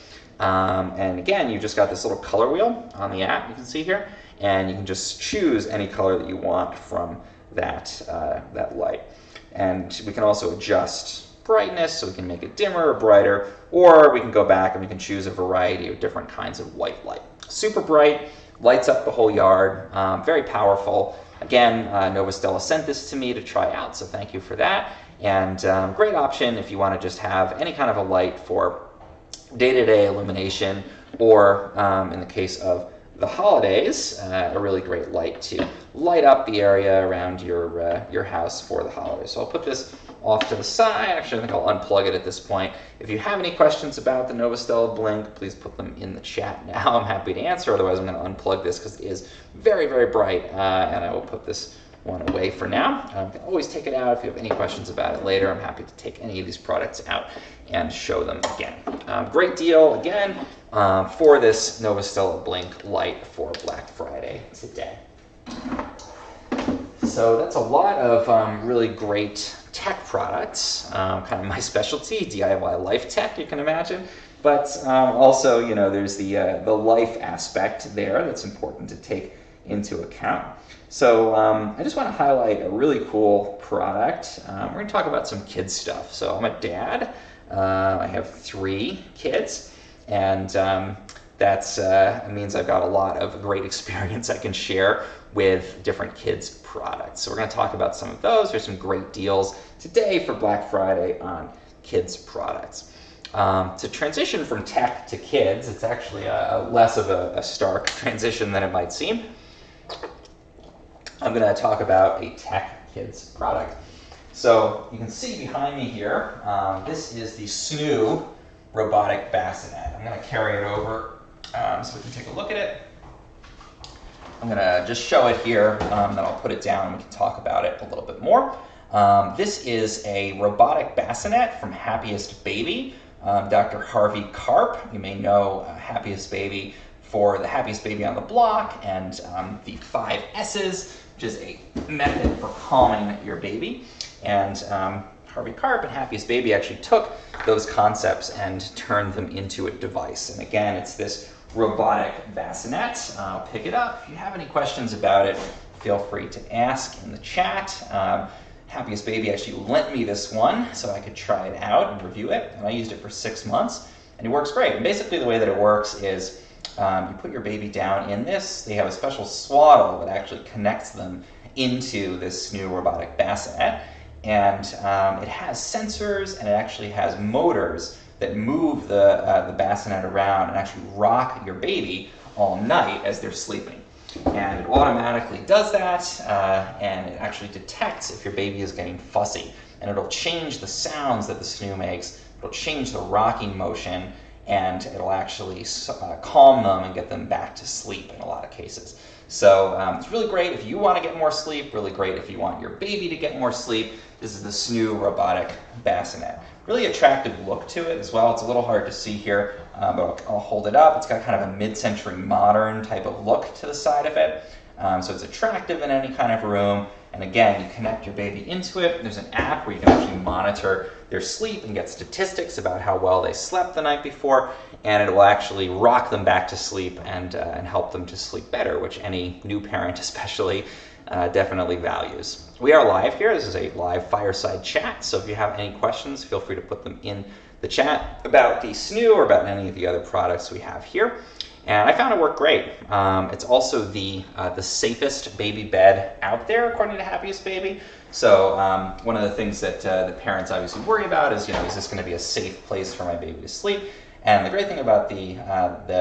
And again, you've just got this little color wheel on the app, you can see here, and you can just choose any color that you want from that, that light. And we can also adjust brightness, so we can make it dimmer or brighter, or we can go back and we can choose a variety of different kinds of white light. Super bright, lights up the whole yard, very powerful. Again, Stella sent this to me to try out, so thank you for that. And great option if you want to just have any kind of a light for day-to-day illumination, or in the case of the holidays, a really great light to light up the area around your house for the holidays. So I'll put this off to the side. Actually, I think I'll unplug it at this point. If you have any questions about the Stella Blink, please put them in the chat now. I'm happy to answer. Otherwise, I'm going to unplug this because it is very, very bright, and I will put this one away for now. You can always take it out if you have any questions about it later. I'm happy to take any of these products out and show them again. Great deal again for this Nova Stella Blink Light for Black Friday today. So that's a lot of really great tech products, kind of my specialty, DIY life tech, you can imagine. But also, you know, there's the life aspect there that's important to take into account. So I just want to highlight a really cool product. We're going to talk about some kids stuff. So I'm a dad. I have 3 kids, and that means I've got a lot of great experience I can share with different kids products. So we're going to talk about some of those. There's some great deals today for Black Friday on kids products. To transition from tech to kids, it's actually less of a stark transition than it might seem. I'm going to talk about a tech kids product. So you can see behind me here, this is the Snoo Robotic Bassinet. I'm going to carry it over so we can take a look at it. I'm going to just show it here, then I'll put it down and we can talk about it a little bit more. This is a robotic bassinet from Happiest Baby. Dr. Harvey Karp, you may know Happiest Baby for the Happiest Baby on the Block and the 5 S's, which is a method for calming your baby. And Harvey Karp and Happiest Baby actually took those concepts and turned them into a device. And again, it's this robotic bassinet. I'll pick it up. If you have any questions about it, feel free to ask in the chat. Happiest Baby actually lent me this one so I could try it out and review it. And I used it for 6 months, and it works great. And basically the way that it works is you put your baby down in this. They have a special swaddle that actually connects them into this new robotic bassinet. And it has sensors, and it actually has motors that move the bassinet around and actually rock your baby all night as they're sleeping. And it automatically does that, and it actually detects if your baby is getting fussy. And it'll change the sounds that the Snoo makes, it'll change the rocking motion, and it'll actually calm them and get them back to sleep in a lot of cases. So it's really great if you want to get more sleep, really great if you want your baby to get more sleep. This is the Snoo Robotic Bassinet. Really attractive look to it as well. It's a little hard to see here, but I'll hold it up. It's got kind of a mid-century modern type of look to the side of it. So it's attractive in any kind of room. And again, you connect your baby into it. There's an app where you can actually monitor their sleep and get statistics about how well they slept the night before. And it will actually rock them back to sleep and help them to sleep better, which any new parent especially definitely values. We are live here. This is a live Fireside chat. So if you have any questions, feel free to put them in the chat about the Snoo or about any of the other products we have here. And I found it worked great. It's also the safest baby bed out there, according to Happiest Baby. So one of the things that the parents obviously worry about is, is this going to be a safe place for my baby to sleep? And the great thing about the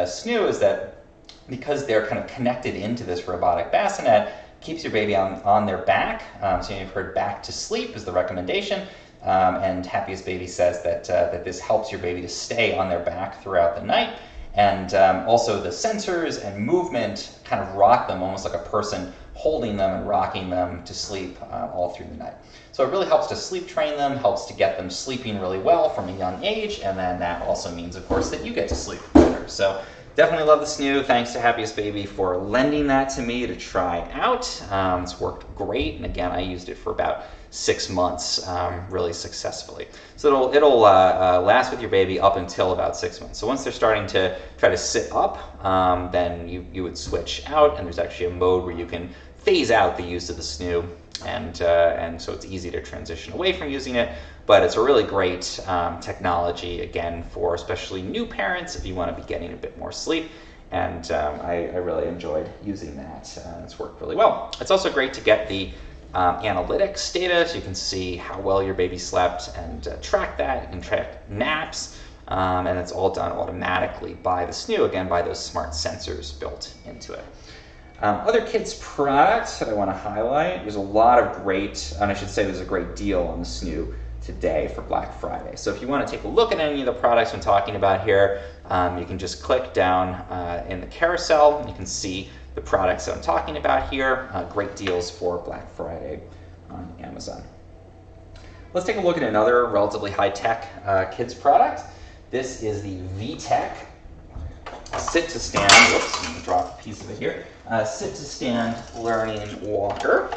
Snoo is that because they're kind of connected into this robotic bassinet, keeps your baby on their back. So you've heard back to sleep is the recommendation. And Happiest Baby says that this helps your baby to stay on their back throughout the night. And also the sensors and movement kind of rock them almost like a person holding them and rocking them to sleep all through the night. So it really helps to sleep train them, helps to get them sleeping really well from a young age, and then that also means, of course, that you get to sleep better. So definitely love the Snoo. Thanks to Happiest Baby for lending that to me to try out. It's worked great, and again, I used it for about 6 months really successfully. So it'll last with your baby up until about 6 months. So once they're starting to try to sit up, then you would switch out, and there's actually a mode where you can phase out the use of the Snoo, and so it's easy to transition away from using it. But it's a really great technology, again, for especially new parents if you want to be getting a bit more sleep. And I really enjoyed using that. It's worked really well. It's also great to get the analytics data, so you can see how well your baby slept and track that. You can track naps, and it's all done automatically by the Snoo, again, by those smart sensors built into it. Other kids' products that I want to highlight, there's a lot of great, and I should say there's a great deal on the Snoo today for Black Friday. So if you want to take a look at any of the products I'm talking about here, you can just click down in the carousel. You can see the products that I'm talking about here. Great deals for Black Friday on Amazon. Let's take a look at another relatively high-tech kids product. This is the Vtec sit-to-stand, whoops, I'm going to drop a piece of it here, sit-to-stand learning walker.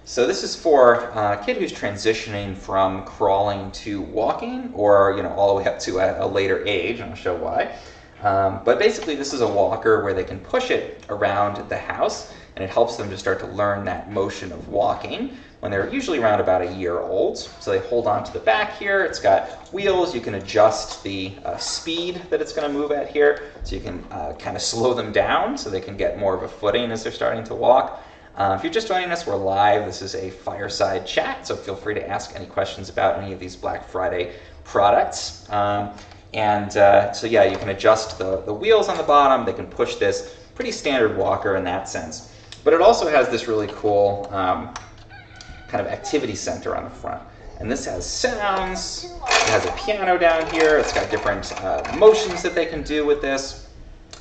So this is for a kid who's transitioning from crawling to walking, or all the way up to a later age, and I'll show why. But basically this is a walker where they can push it around the house, and it helps them to start to learn that motion of walking when they're usually around about a year old. So they hold on to the back here. It's got wheels. You can adjust the speed that it's going to move at here. So you can kind of slow them down so they can get more of a footing as they're starting to walk. If you're just joining us, we're live. This is a Fireside chat, so feel free to ask any questions about any of these Black Friday products. So yeah, you can adjust the wheels on the bottom. They can push this. Pretty standard walker in that sense. But it also has this really cool kind of activity center on the front. And this has sounds, it has a piano down here, it's got different motions that they can do with this.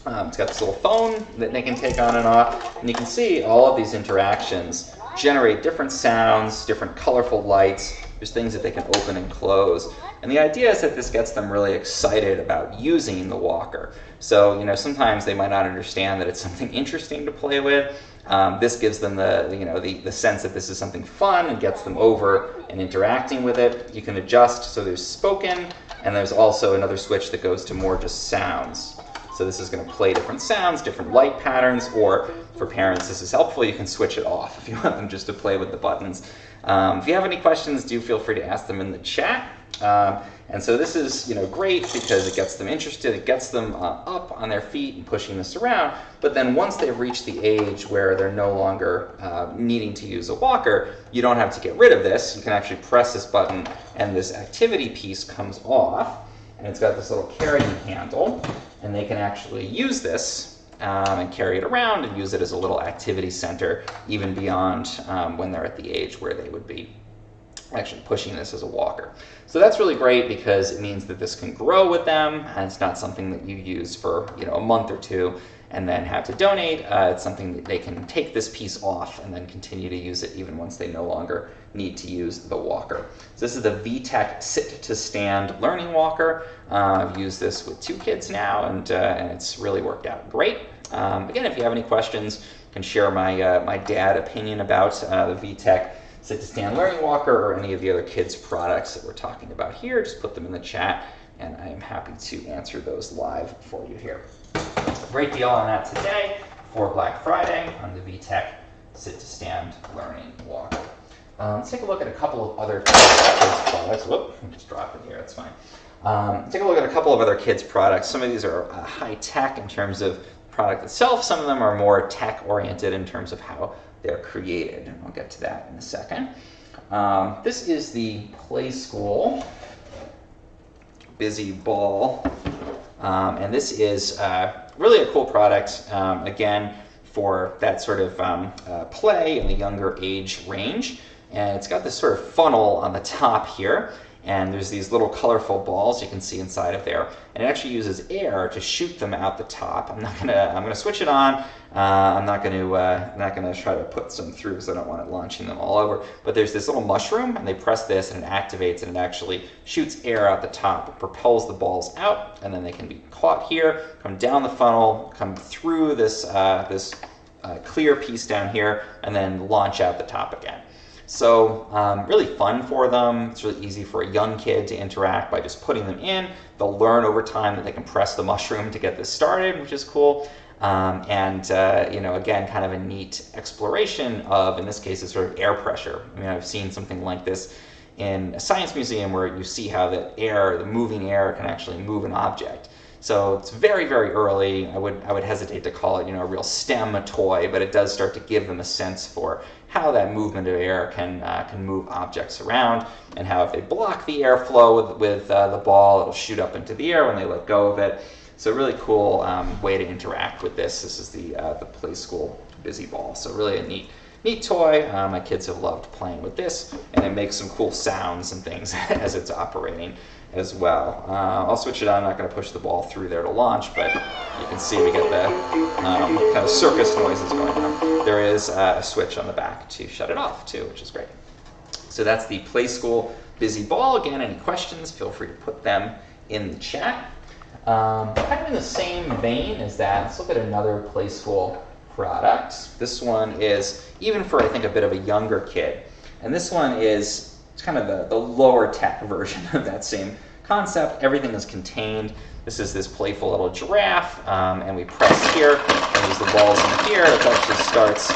It's got this little phone that they can take on and off. And you can see all of these interactions generate different sounds, different colorful lights. There's things that they can open and close. And the idea is that this gets them really excited about using the walker. So, sometimes they might not understand that it's something interesting to play with. This gives them the sense that this is something fun and gets them over and interacting with it. You can adjust, so there's spoken, and there's also another switch that goes to more just sounds. So this is going to play different sounds, different light patterns, or for parents this is helpful, you can switch it off if you want them just to play with the buttons. If you have any questions, do feel free to ask them in the chat. And so this is great because it gets them interested, it gets them up on their feet and pushing this around. But then once they've reached the age where they're no longer needing to use a walker, you don't have to get rid of this. You can actually press this button and this activity piece comes off. And it's got this little carrying handle, and they can actually use this and carry it around and use it as a little activity center, even beyond when they're at the age where they would be actually pushing this as a walker. So that's really great because it means that this can grow with them, and it's not something that you use for a month or two and then have to donate. It's something that they can take this piece off and then continue to use it even once they no longer need to use the walker. So this is the Vtec sit-to-stand learning walker. I've used this with 2 kids now, and it's really worked out great. Again, if you have any questions, I can share my dad opinion about the Vtec sit-to-stand learning walker or any of the other kids' products that we're talking about here. Just put them in the chat, and I am happy to answer those live for you here. Great deal on that today for Black Friday on the Vtec sit-to-stand learning walker. Let's take a look at a couple of other kids' products. Whoop, just drop it here, that's fine. Take a look at a couple of other kids' products. Some of these are high-tech in terms of the product itself. Some of them are more tech-oriented in terms of how they're created. I'll get to that in a second. This is the Play School Busy Ball. And this is really a cool product, again, for that sort of play in the younger age range. And it's got this sort of funnel on the top here, and there's these little colorful balls you can see inside of there. And it actually uses air to shoot them out the top. I'm gonna switch it on. I'm not gonna try to put some through because I don't want it launching them all over. But there's this little mushroom, and they press this, and it activates, and it actually shoots air out the top. It propels the balls out, and then they can be caught here, come down the funnel, come through this clear piece down here, and then launch out the top again. So really fun for them. It's really easy for a young kid to interact by just putting them in. They'll learn over time that they can press the mushroom to get this started, which is cool. Again, kind of a neat exploration of, in this case, it's sort of air pressure. I mean, I've seen something like this in a science museum where you see how the moving air can actually move an object. So it's very, very early. I would hesitate to call it, a real STEM toy, but it does start to give them a sense for how that movement of air can move objects around, and how if they block the airflow with the ball, it'll shoot up into the air when they let go of it. So a really cool way to interact with this. This is the Play School Busy Ball. So really a neat neat toy. My kids have loved playing with this, and it makes some cool sounds and things as it's operating as well. I'll switch it on. I'm not going to push the ball through there to launch, but you can see we get the kind of circus noises going on. There is a switch on the back to shut it off too, which is great. So that's the Play School Busy Ball. Again, any questions, feel free to put them in the chat. Kind of in the same vein as that, let's look at another Play School product. This one is even for, I think, a bit of a younger kid. And this one is kind of the lower tech version of that same concept. Everything is contained. This is this playful little giraffe, and we press here, and use the balls in here. It actually starts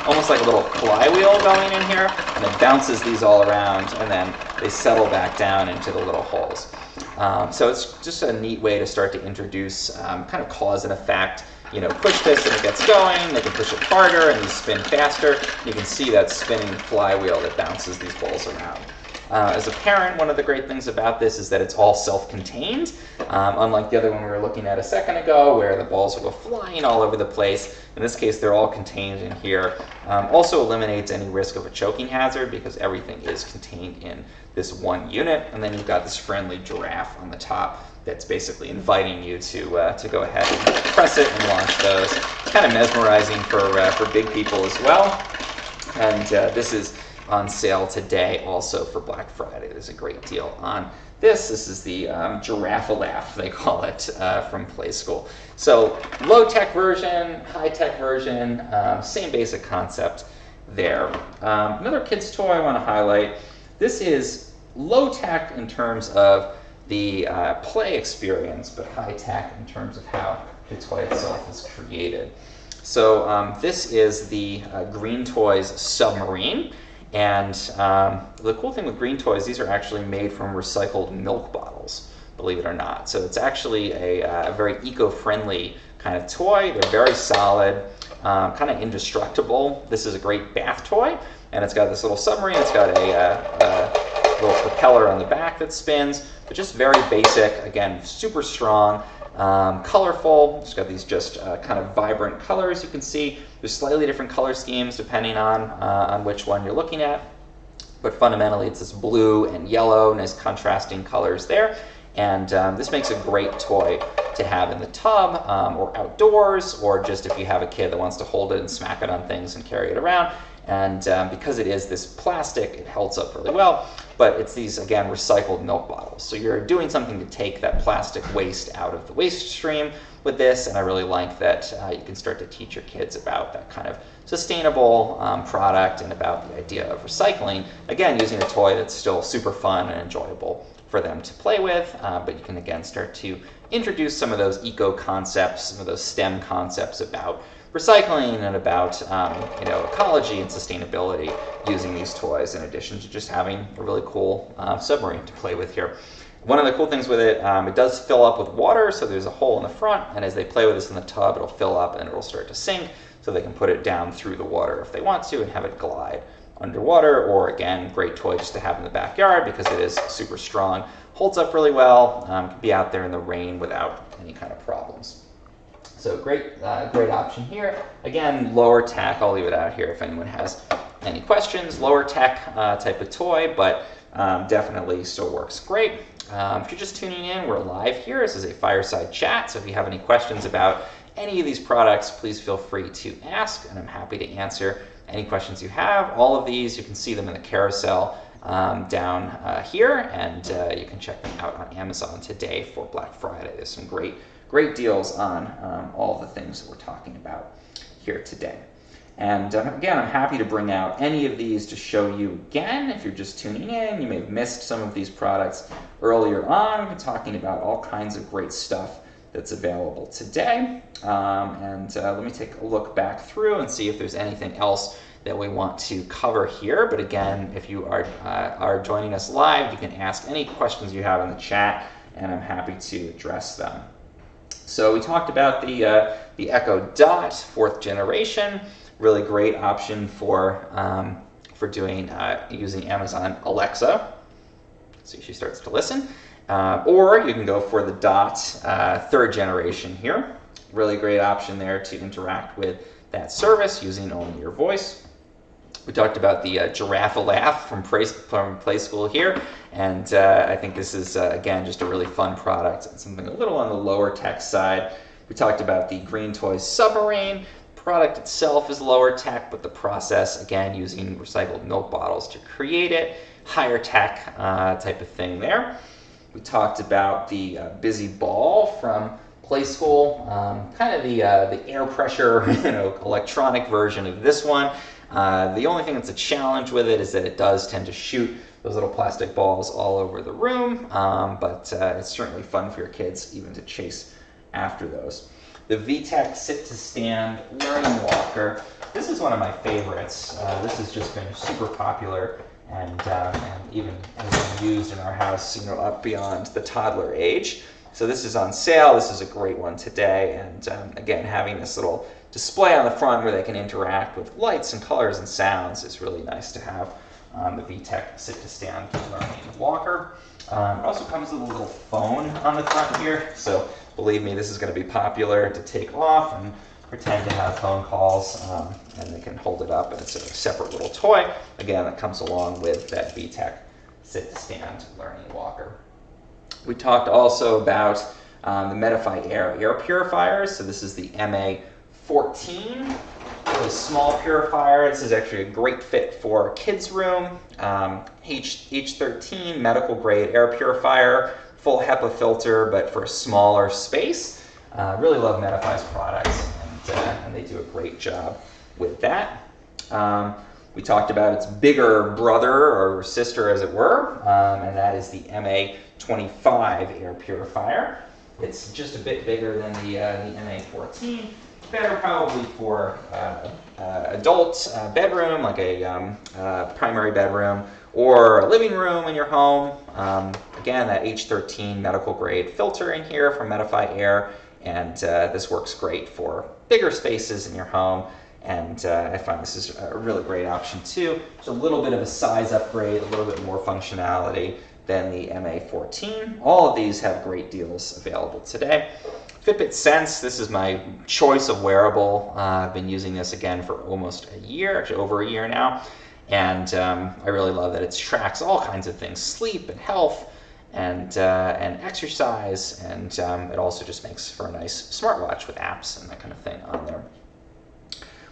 almost like a little flywheel going in here, and it bounces these all around, and then they settle back down into the little holes. So it's just a neat way to start to introduce kind of cause and effect. You know, push this and it gets going. They can push it harder and these spin faster. You can see that spinning flywheel that bounces these balls around. As a parent, one of the great things about this is that it's all self-contained, unlike the other one we were looking at a second ago where the balls will go flying all over the place. In this case, they're all contained in here. Also eliminates any risk of a choking hazard because everything is contained in this one unit. And then you've got this friendly giraffe on the top that's basically inviting you to go ahead and press it and launch those. Kind of mesmerizing for big people as well. And this is on sale today also for Black Friday. There's a great deal on this. This is the Giraffe-a-Laugh, they call it, from Play School. So low-tech version, high-tech version, same basic concept there. Another kid's toy I want to highlight. This is low-tech in terms of the play experience, but high-tech in terms of how the toy itself is created. So this is the Green Toys Submarine. And the cool thing with Green Toys, these are actually made from recycled milk bottles, believe it or not. So it's actually a very eco-friendly kind of toy. They're very solid, kind of indestructible. This is a great bath toy, and it's got this little submarine. It's got a little propeller on the back that spins, but just very basic. Again, super strong, colorful. It's got these just kind of vibrant colors you can see. There's slightly different color schemes depending on which one you're looking at, but fundamentally it's this blue and yellow, nice contrasting colors there. And this makes a great toy to have in the tub or outdoors, or just if you have a kid that wants to hold it and smack it on things and carry it around. And because it is this plastic, it holds up really well. But it's these, again, recycled milk bottles. So you're doing something to take that plastic waste out of the waste stream with this. And I really like that you can start to teach your kids about that kind of sustainable product and about the idea of recycling. Again, using a toy that's still super fun and enjoyable for them to play with. But you can, again, start to introduce some of those eco concepts, some of those STEM concepts about recycling and about ecology and sustainability using these toys, in addition to just having a really cool submarine to play with here. One of the cool things with it, it does fill up with water, so there's a hole in the front, and as they play with this in the tub, it'll fill up and it'll start to sink, so they can put it down through the water if they want to and have it glide underwater. Or again, great toy just to have in the backyard because it is super strong, holds up really well, can be out there in the rain without any kind of problems. So great option here. Again, lower tech. I'll leave it out here if anyone has any questions. Lower tech type of toy, but definitely still works great. If you're just tuning in, we're live here. This is a Fireside chat, so if you have any questions about any of these products, please feel free to ask, and I'm happy to answer any questions you have. All of these, you can see them in the carousel down here, and you can check them out on Amazon today for Black Friday. There's some great deals on all the things that we're talking about here today. And again, I'm happy to bring out any of these to show you again. If you're just tuning in, you may have missed some of these products earlier on. We've been talking about all kinds of great stuff that's available today. Let me take a look back through and see if there's anything else that we want to cover here. But again, if you are joining us live, you can ask any questions you have in the chat, and I'm happy to address them. So we talked about the Echo Dot 4th generation, really great option for doing using Amazon Alexa. See, she starts to listen. Or you can go for the Dot 3rd generation here. Really great option there to interact with that service using only your voice. We talked about the Giraffe Laugh from Play School here, and I think this is, again, just a really fun product. It's something a little on the lower tech side. We talked about the Green Toys Submarine. The product itself is lower tech, but the process, again, using recycled milk bottles to create it, higher tech type of thing there. We talked about the Busy Ball from Play School, kind of the air pressure, electronic version of this one. The only thing that's a challenge with it is that it does tend to shoot those little plastic balls all over the room, but it's certainly fun for your kids even to chase after those. The Vtec sit-to-stand learning walker. This is one of my favorites. This has just been super popular and even has been used in our house, up beyond the toddler age. So this is on sale. This is a great one today, and again, having this little display on the front where they can interact with lights and colors and sounds is really nice to have on the Vtec sit-to-stand learning walker. It also comes with a little phone on the front here, so believe me, this is going to be popular to take off and pretend to have phone calls, and they can hold it up, and it's a separate little toy, again, that comes along with that Vtec sit-to-stand learning walker. We talked also about the Metaphy Air Purifiers. So this is the Ma14, really small purifier. This is actually a great fit for a kid's room. H13 medical grade air purifier, full HEPA filter, but for a smaller space. Really love Metaphy's products, and they do a great job with that. We talked about its bigger brother or sister, as it were, and that is the Ma25 Air Purifier. It's just a bit bigger than the Ma14. Better probably for adult bedroom, like a primary bedroom, or a living room in your home. Again, that H13 medical grade filter in here from Metaphy Air, and this works great for bigger spaces in your home. And I find this is a really great option too. It's a little bit of a size upgrade, a little bit more functionality than the Ma14. All of these have great deals available today. Fitbit Sense, this is my choice of wearable. I've been using this again for almost a year, actually over a year now. And I really love that it tracks all kinds of things, sleep and health and exercise. And it also just makes for a nice smartwatch with apps and that kind of thing on there.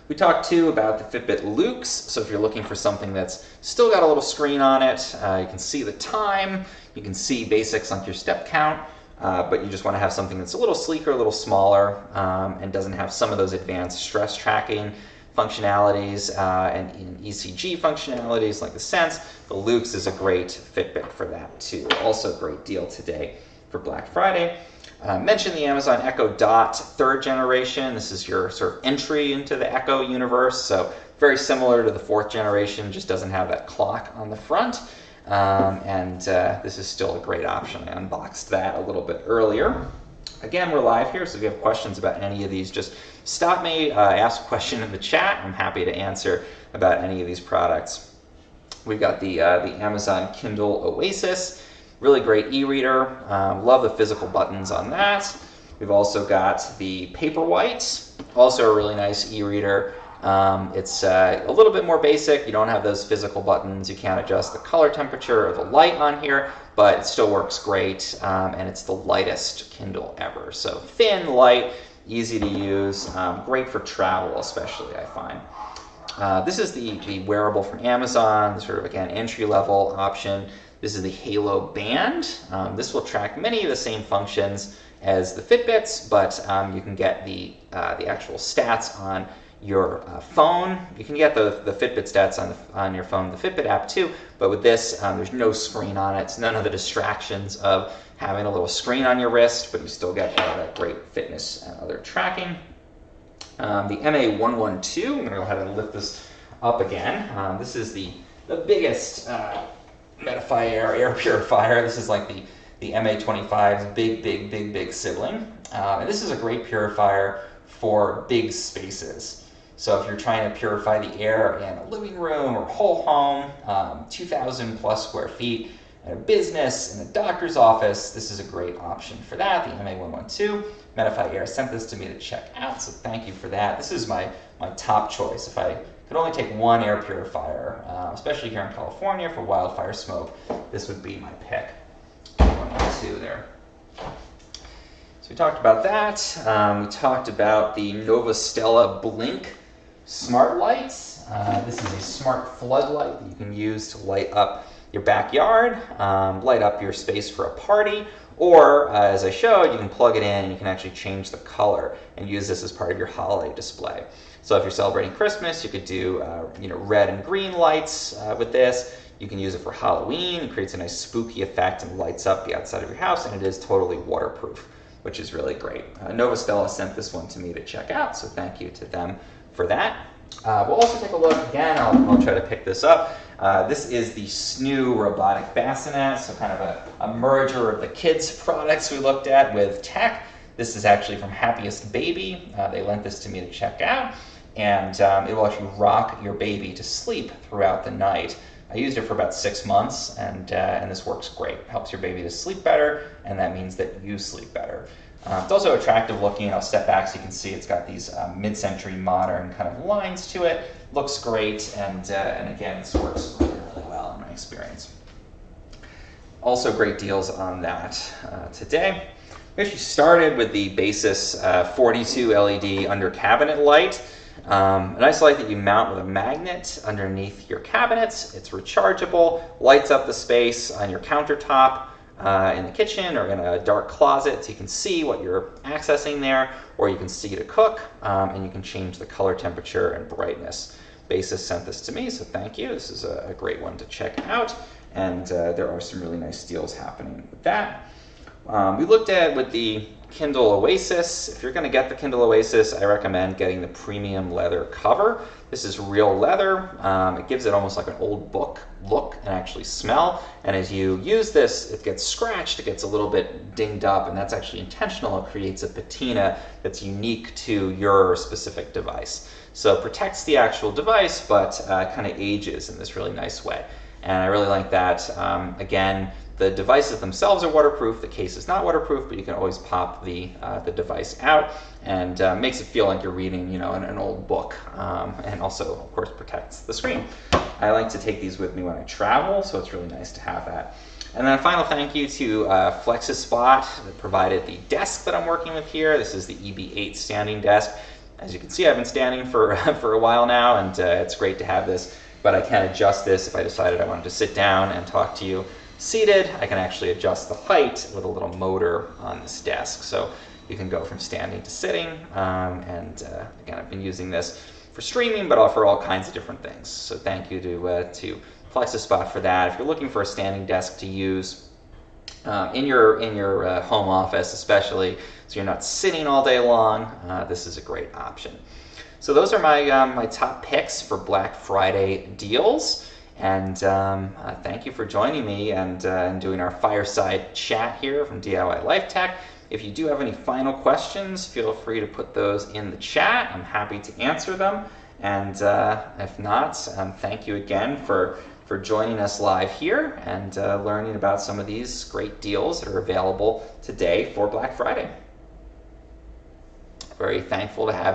We talked too about the Fitbit Luxe, so if you're looking for something that's still got a little screen on it, you can see the time, you can see basics like your step count, but you just want to have something that's a little sleeker, a little smaller, and doesn't have some of those advanced stress tracking functionalities and ECG functionalities like the Sense. The Luxe is a great Fitbit for that too. Also a great deal today for Black Friday. Mentioned the Amazon Echo Dot 3rd generation. This is your sort of entry into the Echo universe, so very similar to the 4th generation, just doesn't have that clock on the front. This is still a great option. I unboxed that a little bit earlier. Again, we're live here, so if you have questions about any of these, just stop me, ask a question in the chat. I'm happy to answer about any of these products. We've got the Amazon Kindle Oasis. Really great e-reader. Love the physical buttons on that. We've also got the Paperwhite, also a really nice e-reader. It's a little bit more basic. You don't have those physical buttons. You can't adjust the color temperature or the light on here, but it still works great, and it's the lightest Kindle ever. So thin, light, easy to use, great for travel especially, I find. This is the wearable from Amazon, sort of, again, entry-level option. This is the Halo Band. This will track many of the same functions as the Fitbits, but you can get the actual stats on your phone. You can get the Fitbit stats on your phone, the Fitbit app too, but with this, there's no screen on it. It's none of the distractions of having a little screen on your wrist, but you still get that great fitness and other tracking. The Ma112, I'm going to go ahead and lift this up again. This is the biggest Metaphy Air Purifier. This is like the Ma25's big sibling. And this is a great purifier for big spaces. So if you're trying to purify the air in a living room or whole home, 2,000 plus square feet, in a business, in a doctor's office, this is a great option for that, the Ma112. Metaphy Air sent this to me to check out, so thank you for that. This is my top choice. If I could only take one air purifier, especially here in California for wildfire smoke, this would be my pick. 1 and 2 there. So we talked about that. We talked about the Nova Stella Blink smart lights. This is a smart floodlight that you can use to light up your backyard, light up your space for a party, or as I showed, you can plug it in and you can actually change the color and use this as part of your holiday display. So if you're celebrating Christmas, you could do red and green lights with this. You can use it for Halloween. It creates a nice spooky effect and lights up the outside of your house, and it is totally waterproof, which is really great. Nova Stella sent this one to me to check out, so thank you to them for that. We'll also take a look again. I'll try to pick this up. This is the Snoo Robotic Bassinet, so kind of a merger of the kids' products we looked at with tech. This is actually from Happiest Baby. They lent this to me to check out, and it will actually rock your baby to sleep throughout the night. I used it for about 6 months, and this works great. It helps your baby to sleep better, and that means that you sleep better. It's also attractive looking. I'll step back so you can see it's got these mid-century modern kind of lines to it. Looks great, and again, this works really, really well in my experience. Also great deals on that today. We actually started with the Basis 42 LED under cabinet light. A nice light that you mount with a magnet underneath your cabinets. It's rechargeable, lights up the space on your countertop in the kitchen or in a dark closet, so you can see what you're accessing there, or you can see to cook, and you can change the color temperature and brightness. Basis sent this to me, so thank you. This is a great one to check out, and there are some really nice deals happening with that. We looked at with the Kindle Oasis. If you're going to get the Kindle Oasis, I recommend getting the premium leather cover. This is real leather. It gives it almost like an old book look and actually smell. And as you use this, it gets scratched, it gets a little bit dinged up, and that's actually intentional. It creates a patina that's unique to your specific device. So it protects the actual device, but kind of ages in this really nice way. And I really like that. Again, the devices themselves are waterproof. The case is not waterproof, but you can always pop the device out, and makes it feel like you're reading, an old book, and also, of course, protects the screen. I like to take these with me when I travel, so it's really nice to have that. And then a final thank you to FlexiSpot that provided the desk that I'm working with here. This is the Eb8 Standing Desk. As you can see, I've been standing for a while now, and it's great to have this, but I can adjust this if I decided I wanted to sit down and talk to you seated. I can actually adjust the height with a little motor on this desk, so you can go from standing to sitting, and again, I've been using this for streaming, but for all kinds of different things. So thank you to FlexiSpot for that. If you're looking for a standing desk to use in your home office especially, so you're not sitting all day long, this is a great option. So those are my top picks for Black Friday deals. And thank you for joining me and doing our fireside chat here from DIY Life Tech. If you do have any final questions, feel free to put those in the chat. I'm happy to answer them. And if not, thank you again for joining us live here and learning about some of these great deals that are available today for Black Friday. Very thankful to have